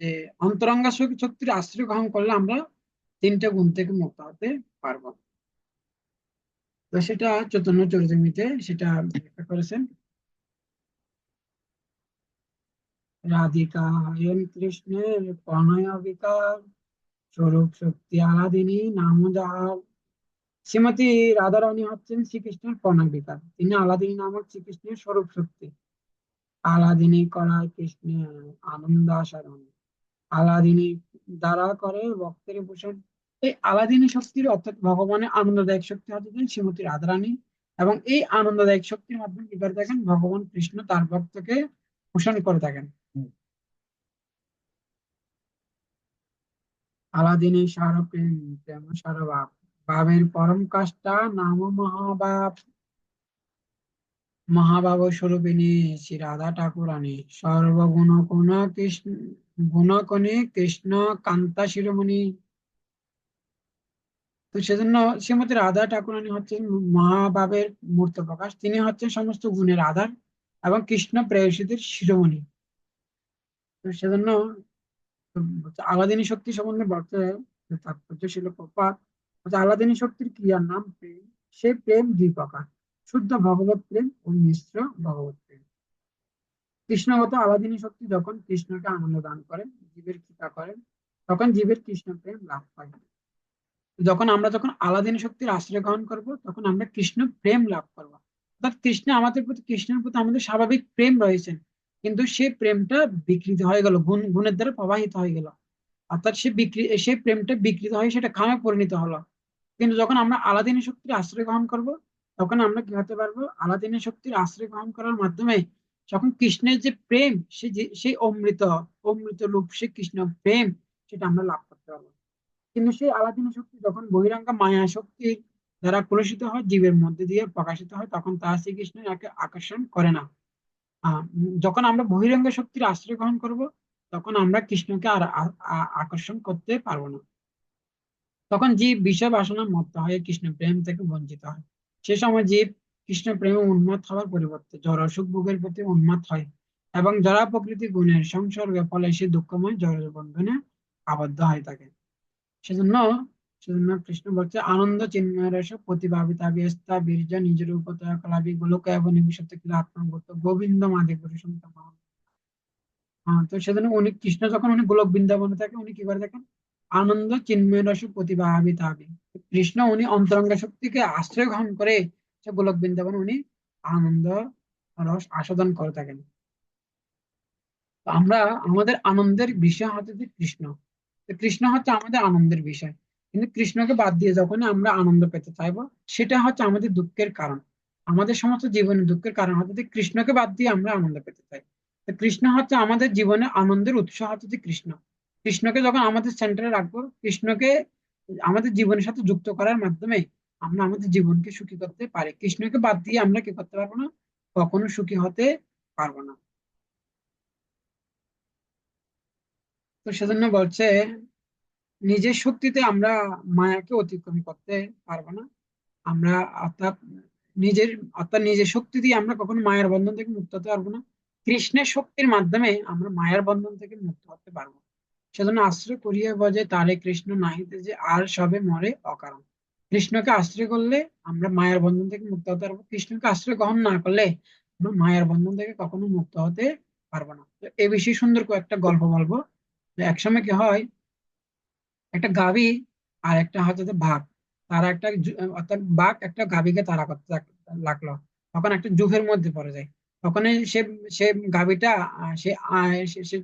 যে অন্তরঙ্গা শক্তির আশ্রয় গ্রহণ করলে আমরা তিনটা গুণ থেকে মুক্ত হতে পারবো। তো সেটা চৈতন্য চরিতামৃতে সেটা ব্যাখ্যা করেছেন। রাধিকা হেন কৃষ্ণের প্রণয় বিকার, স্বরূপ শক্তি আলাদিনী নাম যার। শ্রীমতী রাধারানী হচ্ছেন শ্রীকৃষ্ণের প্রণয় বিকার, তিনি আলাদিনী নামক শ্রীকৃষ্ণের স্বরূপ শক্তি। আলাদিনী করায় কৃষ্ণের আনন্দ আসারণ, আলাদিনী দ্বারা করে ভক্তের ভূষণ। এই আলাদিনী শক্তির অর্থাৎ ভগবানের আনন্দদায়ক শক্তি হচ্ছে শ্রীমতী রাধারানী, এবং এই আনন্দদায়ক শক্তির মাধ্যমে কি করে থাকেন, ভগবান কৃষ্ণ তার ভক্তকে পোষণ করে থাকেন। আলাদিনী সার প্রেম, প্রেম সার ভাব, ভাবের পরম কাষ্ঠা নাম মহাভাব। মহাভাব স্বরূপিণী শ্রী রাধা ঠাকুরানী, সর্বগুণ কোন কৃষ্ণ, গুণকণে কৃষ্ণ কান্তা শিরোমণি। তো সেজন্য শ্রীমতী রাধা ঠাকুরানী হচ্ছেন মহাভাবের মূর্ত প্রকাশ, তিনি হচ্ছেন সমস্ত গুণের আধার এবং কৃষ্ণ প্রেয়সীদের শিরোমণি। তো সেজন্য আলাদিনী শক্তি সম্বন্ধে বলতে যে তাৎপর্য ছিল প্রপাত আলাদিনী শক্তির ক্রিয়ার নাম প্রেম। সেই প্রেম দুই প্রকার, শুদ্ধ ভগবত প্রেম ও মিশ্র ভগবত প্রেম। কৃষ্ণগত আলাদিনী শক্তি যখন কৃষ্ণকে আনন্দ দান করে, জীবের কৃপা করেন, তখন জীবের কৃষ্ণ প্রেম লাভ পায়। যখন আলাদিনী শক্তির আশ্রয় গ্রহণ করব তখন আমরা কৃষ্ণ প্রেম লাভ করব। অর্থাৎ কৃষ্ণের প্রতি আমাদের স্বাভাবিক প্রেম রয়েছে, কিন্তু সেই প্রেমটা বিকৃত হয়ে গেল, গুণের দ্বারা প্রবাহিত হয়ে গেল। অর্থাৎ সেই প্রেমটা বিকৃত হয়ে সেটা কামে পরিণত হলো। কিন্তু যখন আমরা আলাদিনী শক্তির আশ্রয় গ্রহণ করব তখন আমরা কি হতে পারবো, আলাদিনী শক্তির আশ্রয় গ্রহণ করার মাধ্যমে যখন কৃষ্ণের যে প্রেম, সেই অমৃত অমৃত রূপ সে কৃষ্ণ প্রেম, সেটা আমরা লাভ করতে পারবো। কিন্তু সেই আলাদিনী শক্তি যখন বহিরাঙ্গ মায়া শক্তির দ্বারা কলুষিত হয়, জীবের মধ্যে দিয়ে প্রকাশিত হয়, তখন তা শ্রীকৃষ্ণের একে আকর্ষণ করে না। যখন আমরা বহিরঙ্গ শক্তির আশ্রয় গ্রহণ করব তখন আমরা কৃষ্ণকে আর আকর্ষণ করতে পারবো না। তখন জীব বিষয় বাসনা মত্ত হয়ে কৃষ্ণ প্রেম থেকে বঞ্চিত হয়। সে সময় জীব কৃষ্ণ প্রেমে উন্মাদ হওয়ার পরিবর্তে জড় সুখ ভোগের প্রতি উন্মাদ হয়, এবং জড়া প্রকৃতি গুণের সংসর্গের ফলে সে দুঃখময় জড় বন্ধনে আবদ্ধ হয়ে থাকে। সেজন্য সেজন্য কৃষ্ণ বলছে আনন্দ চিন্ময় রস প্রতিভাবিতা বিস্তা বীর্য নিজের উপতয় কলাবি গোলক এবং নিবিশত কিলা আত্মগত গোবিন্দ মাদে পুরুষম। হ্যাঁ, তো সেজন্য কৃষ্ণ যখন গোলক বৃন্দাবনে থাকে কি করে থাকেন, আনন্দ চিন্ময় রস প্রতিভাবিত হবে। কৃষ্ণ অন্তরঙ্গ শক্তিকে আশ্রয় গ্রহণ করে সে গোলক বৃন্দাবনে আনন্দ রস আস্বাদন করে থাকেন। তো আমরা আমাদের আনন্দের বিষয় হচ্ছে যে কৃষ্ণ। তো কৃষ্ণ হচ্ছে আমাদের আনন্দের বিষয়, কিন্তু কৃষ্ণকে বাদ দিয়ে যখন আমরা আনন্দ পেতে চাইবো সেটা হচ্ছে আমাদের দুঃখের কারণ। আমাদের সমস্ত জীবনের দুঃখের কারণ হচ্ছে যে কৃষ্ণকে বাদ দিয়ে আমরা আনন্দ পেতে চাই। তো কৃষ্ণ হচ্ছে আমাদের জীবনে আনন্দের উৎস হচ্ছে যে কৃষ্ণ। কৃষ্ণকে যখন আমাদের সেন্টারে রাখবো, কৃষ্ণকে আমাদের জীবনের সাথে যুক্ত করার মাধ্যমে আমরা আমাদের জীবনকে সুখী করতে পারি। কৃষ্ণকে বাদ দিয়ে আমরা কি করতে পারবো না, কখনো সুখী হতে পারবো না। তো সেজন্য বলছে নিজের শক্তিতে আমরা মায়াকে অতিক্রম করতে পারবো না। আমরা অর্থাৎ নিজের নিজের শক্তি দিয়ে আমরা কখনো মায়ের বন্ধন থেকে মুক্ত হতে পারবো না। কৃষ্ণের শক্তির মাধ্যমে আমরা মায়ের বন্ধন থেকে মুক্ত হতে পারবো। সেজন্য আশ্রয় করিয়া বজে তারে কৃষ্ণ নাহিতে যে আর সবে মরে অকারণ। কৃষ্ণকে আশ্রয় করলে আমরা মায়ার বন্ধন থেকে মুক্ত হতে পারবো, কৃষ্ণকে আশ্রয় গ্রহণ না করলে আমরা মায়ার বন্ধন থেকে কখনো মুক্ত হতে পারবো না। তো এই বিষয়ে সুন্দর করে একটা গল্প বলবো। যে একসময় কি হয়, একটা গাভী আর একটা হচ্ছে যে বাঘ, তারা অর্থাৎ বাঘ একটা গাভীকে তাড়া করতে লাগলো। তখন একটা জুফের মধ্যে পড়ে যায়। তখন সে সে গাভীটা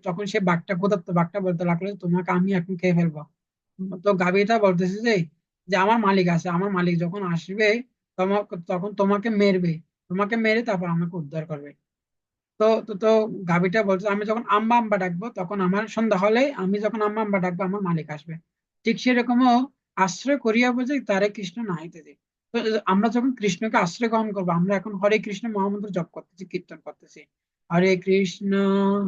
তখন সে বাঘটা ক্ষুধার্ত বাঘটা বলতে লাগলো যে, তোমাকে আমি এখন খেয়ে ফেলবো। তো গাভীটা বলতেছে যে যে আমার মালিক আছে, আমার মালিক যখন আসবে তখন তোমাকে মেরবে, তোমাকে মেরে তারপর আমাকে উদ্ধার করবে। তো গাভীটা বলছে, আমি যখন আম্বা আম্বা ডাকবো তখন আমার সন্ধ্যা হলে আমি যখন আম্বা আম্বা ডাকবো আমার মালিক আসবে। ঠিক সেরকমও আশ্রয় করিয়া বুঝে তারে কৃষ্ণ নাহিতে দিই। তো আমরা যখন কৃষ্ণকে আশ্রয় গ্রহণ করবো, আমরা এখন হরে কৃষ্ণ মহামন্ত্র জপ করতেছি, কীর্তন করতেছি। হরে কৃষ্ণ,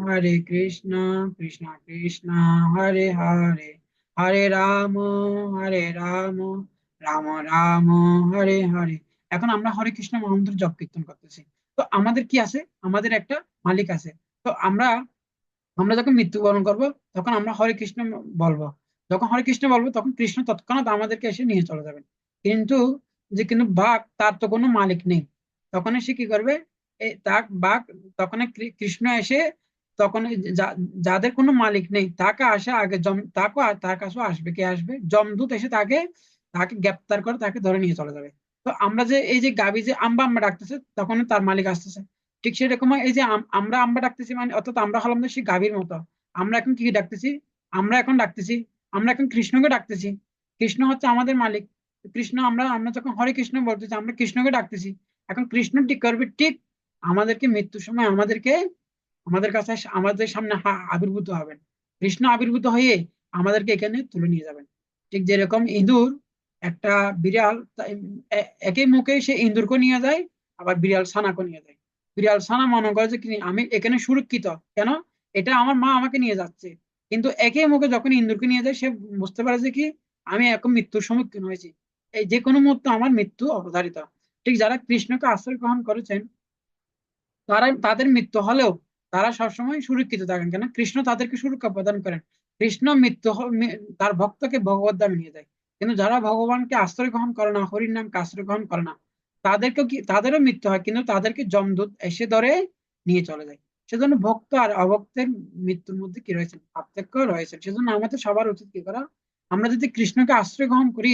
হরে কৃষ্ণ, কৃষ্ণ কৃষ্ণ, হরে হরে, হরে রাম, হরে রাম, রাম রাম, হরে হরে। এখন আমরা হরে কৃষ্ণ মহামন্ত্র জপ কীর্তন করতেছি। তো আমাদের কি আছে, আমাদের একটা মালিক আছে। তো আমরা আমরা যখন মৃত্যুবরণ করব তখন আমরা হরে কৃষ্ণ বলবো। যখন হরে কৃষ্ণ বলবো তখন কৃষ্ণ তৎক্ষণাৎ আমাদেরকে এসে নিয়ে চলে যাবেন। কিন্তু কিন্তু বাঘ, তার তো কোনো মালিক নেই। তখন সে কি করবে, তার বাঘ, তখন কৃষ্ণ এসে তখন যাদের কোনো মালিক নেই তাকে আসে আগে তার কাছেও আসবে, কে আসবে, যমদূত এসে তাকে তাকে গ্রেপ্তার করে তাকে ধরে নিয়ে চলে যাবে। তো আমরা যে এই যে গাভী যে আম্বা আম্বা ডাকতেছে তখন তার মালিক আসতেছে। ঠিক সেরকম এই যে আমরা আম্বা ডাকতেছি, মানে অর্থাৎ আমরা হলাম না সেই গাভীর মতো। আমরা এখন কি ডাকতেছি, আমরা এখন ডাকতেছি, আমরা এখন কৃষ্ণকে ডাকতেছি। কৃষ্ণ হচ্ছে আমাদের মালিক। কৃষ্ণ, আমরা আমরা যখন হরে কৃষ্ণ বলতেছি আমরা কৃষ্ণকে ডাকতেছি। এখন কৃষ্ণ ঠিক করবে, ঠিক আমাদেরকে মৃত্যুর সময় আমাদেরকে আমাদের কাছে আমাদের সামনে আবির্ভূত হবেন। কৃষ্ণ আবির্ভূত হয়ে আমাদেরকে এখানে তুলে নিয়ে যাবেন। ঠিক যেরকম ইঁদুর একটা বিড়াল একই মুখে সে ইঁদুরকে নিয়ে যায়, আবার বিড়াল ছানাকে নিয়ে যায়। বিড়াল ছানা মনে করে যে কি আমি এখানে সুরক্ষিত, কেন, এটা আমার মা আমাকে নিয়ে যাচ্ছে। কিন্তু একই মুখে যখন ইঁদুরকে নিয়ে যায় সে বুঝতে পারে যে কি আমি এখন মৃত্যুর সম্মুখীন হয়েছি, এই যে কোনো মুহূর্তে আমার মৃত্যু অবধারিত। ঠিক যারা কৃষ্ণকে আশ্রয় গ্রহণ করেছেন তাদের মৃত্যু হলেও তারা সবসময় সুরক্ষিত থাকেন, কেন, কৃষ্ণ তাদেরকে সুরক্ষা প্রদান করেন। কৃষ্ণ তার ভক্তকে ভগবত ধামে নিয়ে যায়। কিন্তু যারা ভগবানকে আশ্রয় গ্রহণ করে না, হরির নামকে আশ্রয় গ্রহণ করে না, তাদেরও মৃত্যু হয়, কিন্তু তাদেরকে যমদূত এসে ধরে নিয়ে চলে যায়। সেজন্য ভক্ত আর অভক্তের মৃত্যুর মধ্যে কি রয়েছে, পার্থক্য রয়েছে। সেজন্য আমাদের সবার উচিত কি করা, আমরা যদি কৃষ্ণকে আশ্রয় গ্রহণ করি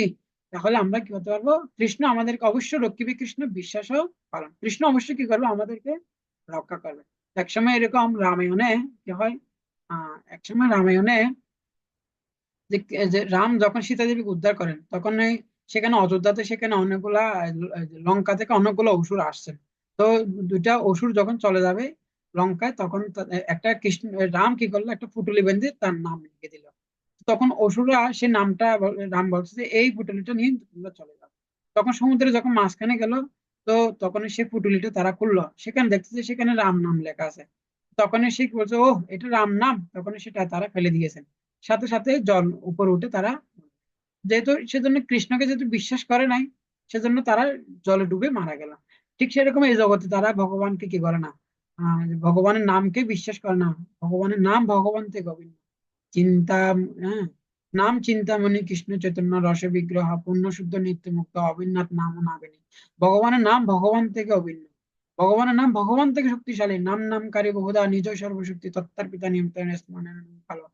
তাহলে আমরা কি হতে পারবো, কৃষ্ণ আমাদেরকে অবশ্যই রক্ষিবে, কৃষ্ণ বিশ্বাসও পালন, কৃষ্ণ অবশ্যই কি করবে, আমাদেরকে রক্ষা করবে। একসময় এরকম রামায়ণে কি হয়, একসময় রামায়ণে যে যে রাম যখন সীতা দেবীকে উদ্ধার করেন তখন সেখানে অযোধ্যাতে সেখানে অনেকগুলা লঙ্কা থেকে অনেকগুলো অসুর আসছেন। তো দুইটা অসুর যখন চলে যাবে লঙ্কায়, তখন একটা কৃষ্ণ রাম কি করলো, একটা পুটুলি বেঁধে তার নাম লিখে দিল। তখন অসুররা সে নামটা রাম বলছে যে এই পুটুলিটা নিয়ে তোমরা চলে যাও। তখন সমুদ্রে যখন মাঝখানে গেল, তো তখন সে পুটুলিটা তারা খুললো, সেখানে দেখতেছে সেখানে রাম নাম লেখা আছে। তখন সে বলছে, ও এটা রাম নাম, তখন সেটা তারা ফেলে দিয়েছেন। সাথে সাথে জল উপরে উঠে তারা, যেহেতু সেজন্য কৃষ্ণকে যেহেতু বিশ্বাস করে নাই, সেজন্য তারা জলে ডুবে মারা গেল। ঠিক সেরকম এই জগতে তারা ভগবানকে কি করে না, ভগবানের নামকে বিশ্বাস করে না। ভগবানের নাম ভগবান থেকে অভিন্ন চিন্তা, হ্যাঁ, নাম চিন্তামণি কৃষ্ণ চৈতন্য রস বিগ্রহ পূর্ণ শুদ্ধ নিত্য মুক্ত অভিন্নাথ নাম নাবিনী। ভগবানের নাম ভগবান থেকে অভিন্ন, ভগবানের নাম ভগবান থেকে শক্তিশালী। নাম নামকারী বহুধা নিজ সর্বশক্তি তত্তার পিতা নিয়মিত ভালো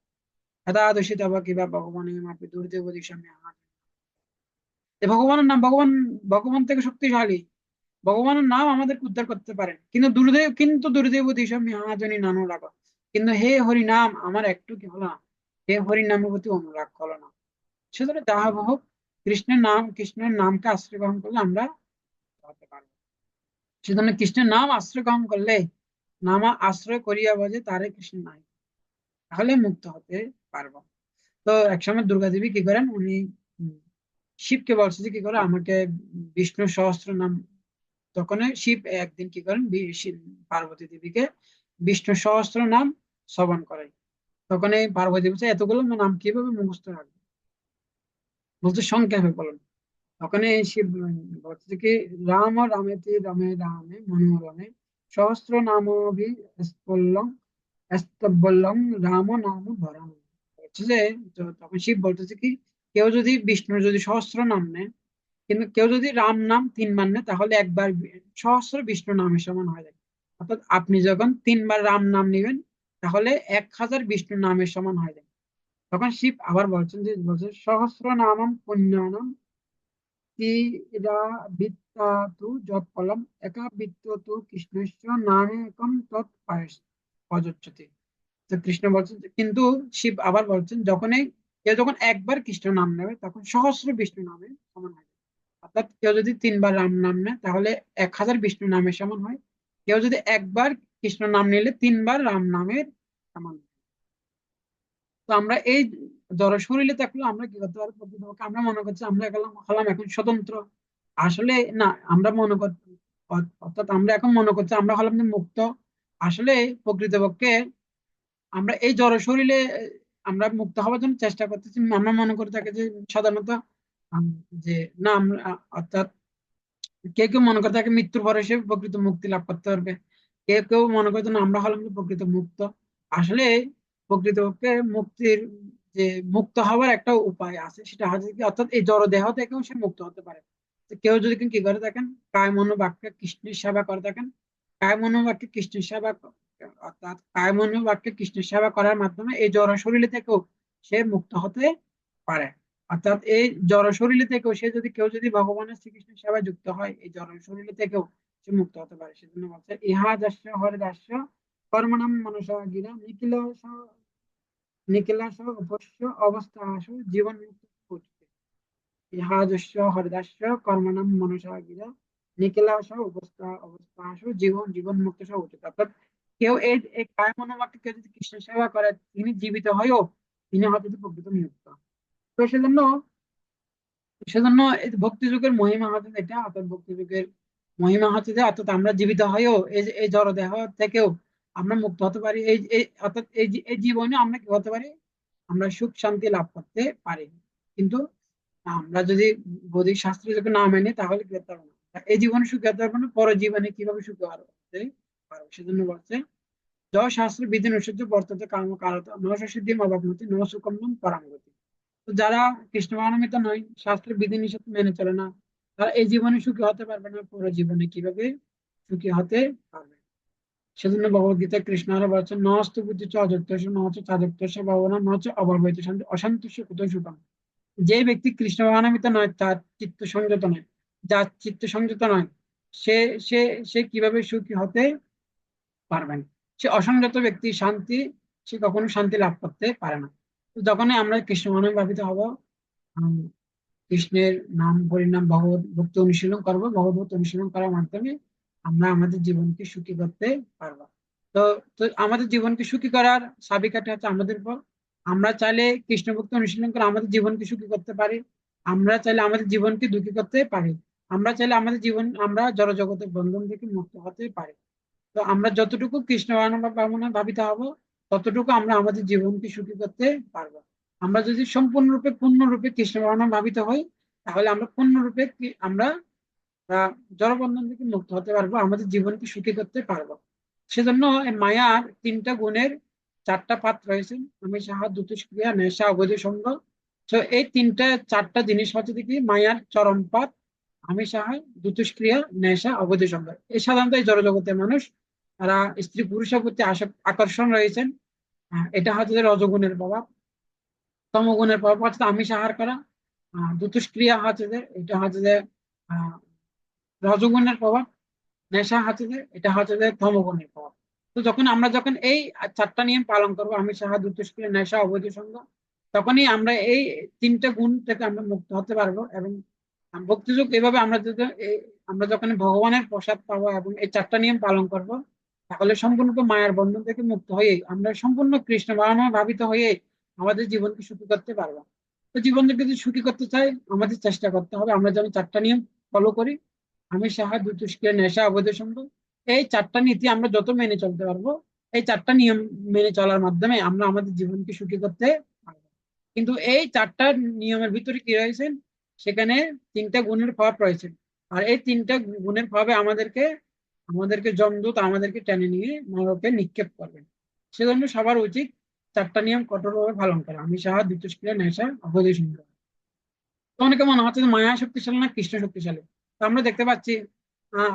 যথা দূষিত বা কিবা ভগবানের মাপে দুর্দেব দিশামে ভগবানের নাম ভগবান, ভগবান থেকে শক্তিশালী। ভগবানের নাম আমাদেরকে উদ্ধার করতে পারেন, কিন্তু দুর্দেব দিশা মহাজনী নানু রাগ। কিন্তু হে হরি নাম আমার একটু কি হলো না, হে হরি নামের প্রতি অনুরাগ হলো না। সুতরাং যাহা হোক, কৃষ্ণের নামকে আশ্রয় গ্রহণ করলে আমরা হতে পারবো। সেজন্য কৃষ্ণের নাম আশ্রয় গ্রহণ করলে, নাম আশ্রয় করিয়া বজে তারে কৃষ্ণ নাই, তাহলে মুক্ত হতে পারবো। তো একসময় দুর্গা দেবী কি করেন, উনি উম, শিবকে বলছে যে কি করে আমাকে বিষ্ণু সহস্র নাম। তখন শিব একদিন কি করেন, পার্বতী দেবীকে বিষ্ণু সহস্র নাম শ্রবণ করাই। তখন এই পার্বতী বলছে এতগুলো নাম কিভাবে মুখস্থ রাখবে, বলছে সংক্ষেপে বলেন। তখন এই শিব বলছে কি, রাম রামেতি রমে রামে মনোরমে সহস্র নামভি স্ফুল্লং স্তবলং রাম নাম ধরাম। বলছে যে, তো তখন শিব বলতেছে কি, কেউ যদি বিষ্ণুর যদি সহস্র নাম নেয় কিন্তু কেউ যদি রাম নাম 3 বার নেয় তাহলে একবার সহস্র বিষ্ণু নামের সমান হয়ে যায়। অর্থাৎ আপনি যখন 3 বার রাম নাম নেবেন তাহলে 1000 বিষ্ণু নামের সমান হয়ে যায়। তখন শিব আবার বলছেন যে বলছে সহস্র নামম পুণ্যানাম তীরা তু যৎ ফলম একা বৃত্ত তু কৃষ্ণস্য নামে একম তৎ প্রযোজ্যতে। তো কৃষ্ণ বলছেন কিন্তু শিব আবার বলছেন যখনই কেউ যখন একবার কৃষ্ণ নাম নেবে তখন সহস্র বিষ্ণু নামে সমান হয়। অর্থাৎ কেউ যদি 3 বার রাম নাম নেয় তাহলে 1000 বিষ্ণু নামের সমান হয়। কেউ যদি একবার কৃষ্ণ নাম নিলে 3 বার রাম নামের সমান হয়। তো আমরা এই জড় শরীরে থাকলে আমরা কি করতে পারি, প্রকৃতপক্ষে আমরা মনে করছি আমরা হলাম হলাম এখন স্বতন্ত্র। আসলে না, আমরা মনে করছি অর্থাৎ আমরা এখন মনে করছি আমরা হলাম যে মুক্ত। আসলে প্রকৃতপক্ষে আমরা এই জড় শরীরে আমরা মুক্ত হওয়ার জন্য চেষ্টা করতেছি। আমরা মনে করে থাকি যে সাধারণত আম, যে না আমরা অর্থাৎ কেউ কেউ মনে করে থাকে মৃত্যুর পরে সে প্রকৃত মুক্তি লাভ করতে পারবে। কেউ কেউ মনে করছে না আমরা হলাম যে প্রকৃত মুক্ত। আসলে প্রকৃতপক্ষে মুক্তির যে মুক্ত হওয়ার একটা উপায় আছে সেটা হচ্ছে কি, অর্থাৎ এই জড় দেহ থেকেও সে মুক্ত হতে পারে। তো কেউ যদি কি করে থাকেন, কায় মনোবাক্যে কৃষ্ণের সেবা করে থাকেন, কায় মনোবাক্যে কৃষ্ণের সেবা অর্থাৎ কায় মনোবাক্যে কৃষ্ণের সেবা করার মাধ্যমে এই জড় শরীর থেকেও সে মুক্ত হতে পারে। অর্থাৎ এই জড় শরীর থেকেও সে যদি কেউ যদি ভগবানের শ্রীকৃষ্ণের সেবায় যুক্ত হয় এই জড় শরীর থেকেও সে মুক্ত হতে পারে। সেজন্য বলছে ইহা দাস্য হরে দাস্য কর্মণাম মনসা গিরা নিখিলাস অবশ্য অবস্থাসু জীবন মুক্ত। ইহা দাস্য হরে দাস্য কর্মণাম মনসা গিরা নিখিলাস অবস্থাসু জীবন মুক্ত সহ উচিত। অর্থাৎ কেউ এই এই কায় মনোবাক্যে কেউ যদি কৃষ্ণ সেবা করে তিনি জীবিত হয়েও তিনি হয়তো প্রকৃত মুক্ত। তো সেজন্য সেজন্য এই ভক্তি যুগের মহিমা হচ্ছে এটা, অর্থাৎ ভক্তি যুগের মহিমা হচ্ছে যে অর্থাৎ আমরা জীবিত হয়েও এই যে এই জড় দেহ থেকেও আমরা মুক্ত হতে পারি। এই এই অর্থাৎ এই জীবনে আমরা কি হতে পারি, আমরা সুখ শান্তি লাভ করতে পারি। কিন্তু আমরা যদি বৈদিক শাস্ত্র যদি না মেনে তাহলে কি করতে পারবো না, এই জীবনে সুখী হতে পারবো না, পরের জীবনে কিভাবে সুখী হতে পারবো। সেজন্য বলছে জয় শাস্ত্র বিধি ঐশ্বর্য বর্ততে কাম কারত নশ সিদ্ধি অভাবমতি ন সুকম পরাঙ্গতি। তো যারা কৃষ্ণ ভাবনামৃত নয়, শাস্ত্রের বিধি নিষেধ মেনে চলে না, তারা এই জীবনে সুখী হতে পারবে না, পরের জীবনে কিভাবে সুখী হতে পারবে। সেজন্য ভগবত গীতায় কৃষ্ণ আরো বলছেন নস্ত বুদ্ধি চ অযুক্তস্য ন চ চাযুক্তস্য ভাবনা ন চ অভাবয়িত শান্তি অশান্তস্য কুতঃ সুখম। যে ব্যক্তি কৃষ্ণ ভাবনামৃত নয় তার চিত্ত সংযত নয়, যার চিত্ত সংযত নয় সে সে সে কিভাবে সুখী হতে পারবেন। সে অসংযত ব্যক্তি শান্তি, সে কখনো শান্তি লাভ করতে পারে না। তো যখনই আমরা কৃষ্ণ মনে ভাবিত হব, উম, কৃষ্ণের নাম হরিনাম ভগবত ভক্তি অনুশীলন করব, ভগবত ভক্তি অনুশীলন করার মাধ্যমে আমরা আমাদের জীবনকে সুখী করতে পারবো। তো তো আমাদের জীবনকে সুখী করার চাবিকাঠি হচ্ছে আমাদের উপর। আমরা চাইলে কৃষ্ণ ভক্তি অনুশীলন করে আমাদের জীবনকে সুখী করতে পারি, আমরা চাইলে আমাদের জীবনকে দুঃখী করতে পারি, আমরা চাইলে আমাদের জীবন আমরা জড় জগতের বন্ধন থেকে মুক্ত হতে পারি। তো আমরা যতটুকু কৃষ্ণ ভাবনা ভাবিতে হব ততটুকু আমরা আমাদের জীবনকে সুখী করতে পারবো। আমরা যদি সম্পূর্ণরূপে পূর্ণরূপে কৃষ্ণ ভাবনা ভাবিত হই তাহলে আমরা পূর্ণরূপে আমরা জড়বন্ধন থেকে মুক্ত হতে পারবো, আমাদের জীবনকে সুখী করতে পারবো। সেজন্য এই মায়ার 3টা গুণের 4টা পাত রয়েছে, আমি সাহা দ্যুতিষ্ক্রিয়া নেশা অবৈধ সঙ্গ। তো এই 4টা জিনিস হচ্ছে কি মায়ার চরম পাত, আমি সাহা দ্যুতিষ্ক্রিয়া নেশা অবৈধ সঙ্গ। এই সাধারণত এই জড়জগতের মানুষ তারা স্ত্রী পুরুষের প্রতি আকর্ষণ রয়েছেন। এটা হচ্ছে যে রজগুণের প্রভাব। তমগুণের প্রভাব হচ্ছে আমিষ আহার করা। দ্যুতিষ্ক্রিয়া হচ্ছে যে এটা হচ্ছে যে আহ রজগুণের প্রভাব। নেশা হচ্ছে যে এটা হচ্ছে যে তমগুণের প্রভাব। তো যখন এই 4টা নিয়ম পালন করবো আমি সাহা দুষ্টস্ক্রিয়া নেশা অবৈধ সঙ্গ, তখনই আমরা এই 3টে গুণ থেকে আমরা মুক্ত হতে পারবো। এবং ভক্তিযুগ এভাবে আমরা যদি আমরা যখন ভগবানের প্রসাদ পাবো এবং এই 4টা নিয়ম পালন করব তাহলে সম্পূর্ণ মায়ার বন্ধন থেকে মুক্ত হয়ে আমরা সম্পূর্ণ কৃষ্ণ ভাবনা ভাবিত হয়ে আমাদের জীবনকে সুখী করতে পারবো। তো জীবনকে যদি সুখী করতে চাই আমাদের চেষ্টা করতে হবে আমরা যেন 4টা নিয়ম ফলো করি, আমি সাহা দুষ্টস্ক্রিয়া নেশা অবৈধ সঙ্গ। এই 4টা নীতি আমরা যত মেনে চলতে পারবো, এই 4টা নিয়ম মেনে চলার মাধ্যমে আমরা আমাদের জীবনকে সুখী করতে পারবো। কিন্তু এই 4টা নিয়মের ভিতরে কি রয়েছে, সেখানে 3টা গুণের প্রভাব রয়েছে। আর এই 3টা গুণের প্রভাবে আমাদেরকে আমাদেরকে যমদূত আমাদেরকে টেনে নিয়ে নরকে নিক্ষেপ করবেন। সেজন্য সবার উচিত 4টা নিয়ম কঠোরভাবে পালন করা, আমি সাহা দ্বিতীয় নেশা অবৈধ সঙ্গ। তো অনেকে মনে হচ্ছে যে মায়া শক্তিশালী না কৃষ্ণ শক্তিশালী। তো আমরা দেখতে পাচ্ছি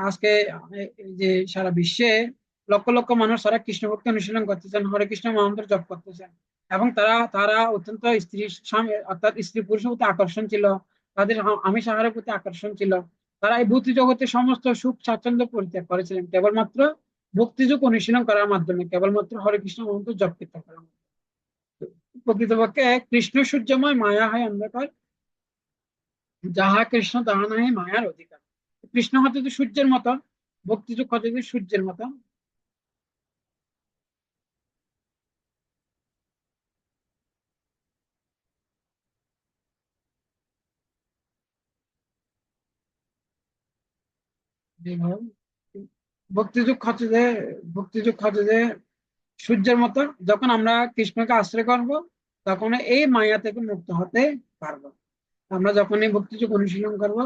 আজকে এই যে সারা বিশ্বে লক্ষ লক্ষ মানুষ তারা কৃষ্ণ ভক্তি অনুশীলন করতেছেন, হরে কৃষ্ণ মহামন্ত্র জপ করতেছেন। এবং তারা তারা অত্যন্ত স্ত্রী স্বামী অর্থাৎ স্ত্রী পুরুষের প্রতি আকর্ষণ ছিল, তাদের আমিষ আহারের প্রতি আকর্ষণ ছিল। তারা এই ভৌতিক জগতের সমস্ত সুখ স্বাচ্ছন্দ্য পরিত্যাগ করেছিলেন কেবলমাত্র ভক্তিযোগ অনুশীলন করার মাধ্যমে, কেবলমাত্র হরে কৃষ্ণ মহামন্ত্র জপ কীর্তন করার মাধ্যমে। প্রকৃতপক্ষে কৃষ্ণ সূর্যময়, মায়া হয় অন্ধকার, যাহা কৃষ্ণ তাহা নাহি মায়ার অধিকার। কৃষ্ণ হচ্ছে যে সূর্যের মতো, ভক্তিযোগ হচ্ছে যে সূর্যের মতো। যেভাবে ভক্তিযোগ হচ্ছে যে ভক্তিযোগ হচ্ছে যে সূর্যের মতো। যখন আমরা কৃষ্ণকে আশ্রয় করব, তখন এই মায়া থেকে মুক্ত হতে পারবো। আমরা যখন এই ভক্তিযোগ অনুশীলন করবো,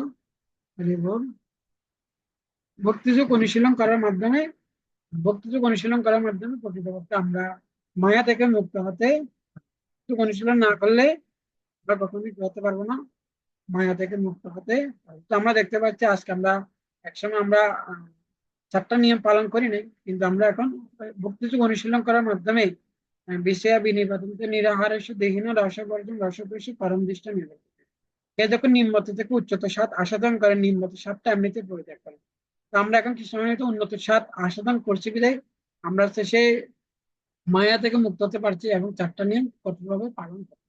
ভক্তিযোগ অনুশীলন করার মাধ্যমে ভক্তিযোগ অনুশীলন করার মাধ্যমে প্রকৃতপক্ষে আমরা মায়া থেকে মুক্ত হতে, যোগ অনুশীলন না করলে আমরা কখনোই কি হতে পারবো না, মায়া থেকে মুক্ত হতে পারবো। তো আমরা দেখতে পাচ্ছি আজকে আমরা একসময় আমরা আহ, 4টা নিয়ম পালন করি নাই, কিন্তু আমরা এখন ভক্তিযোগ অনুশীলন করার মাধ্যমে বিষয়া বিনির্বাচন নিরাহার দেহীন রসবর্জন রসপেশী পরম দৃষ্ট নির্ভর। এ যখন নিম্নত থেকে উচ্চতর স্বাদ আস্বাদন করে, নিম্নত স্বাদটা এমনিতে পরিত্যাগ করে। তো আমরা এখন কিছু সময় হয়তো উন্নত স্বাদ আস্বাদন করছি বিধায় আমরা শেষে মায়া থেকে মুক্ত হতে পারছি এবং 4টা নিয়ম কঠোরভাবে পালন করছি,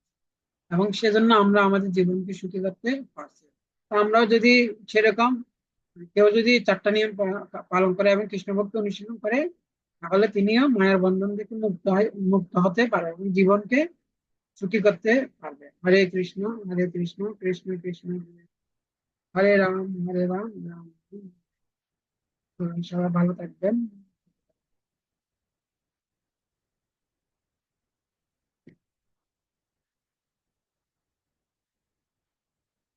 এবং সেজন্য আমরা আমাদের জীবনকে সুখী করতে পারছি। তো আমরাও যদি সেরকম কেউ যদি 4টা নিয়ম পালন করে এবং কৃষ্ণ ভক্তি অনুশীলন করে, তাহলে তিনিও মায়ার বন্ধন থেকে মুক্ত হতে পারে এবং জীবনকে সুখী করতে পারবে। হরে কৃষ্ণ, হরে কৃষ্ণ, কৃষ্ণ কৃষ্ণ হরে রাম, হরে রাম, রাম রাম। তো সবাই ভালো থাকবেন।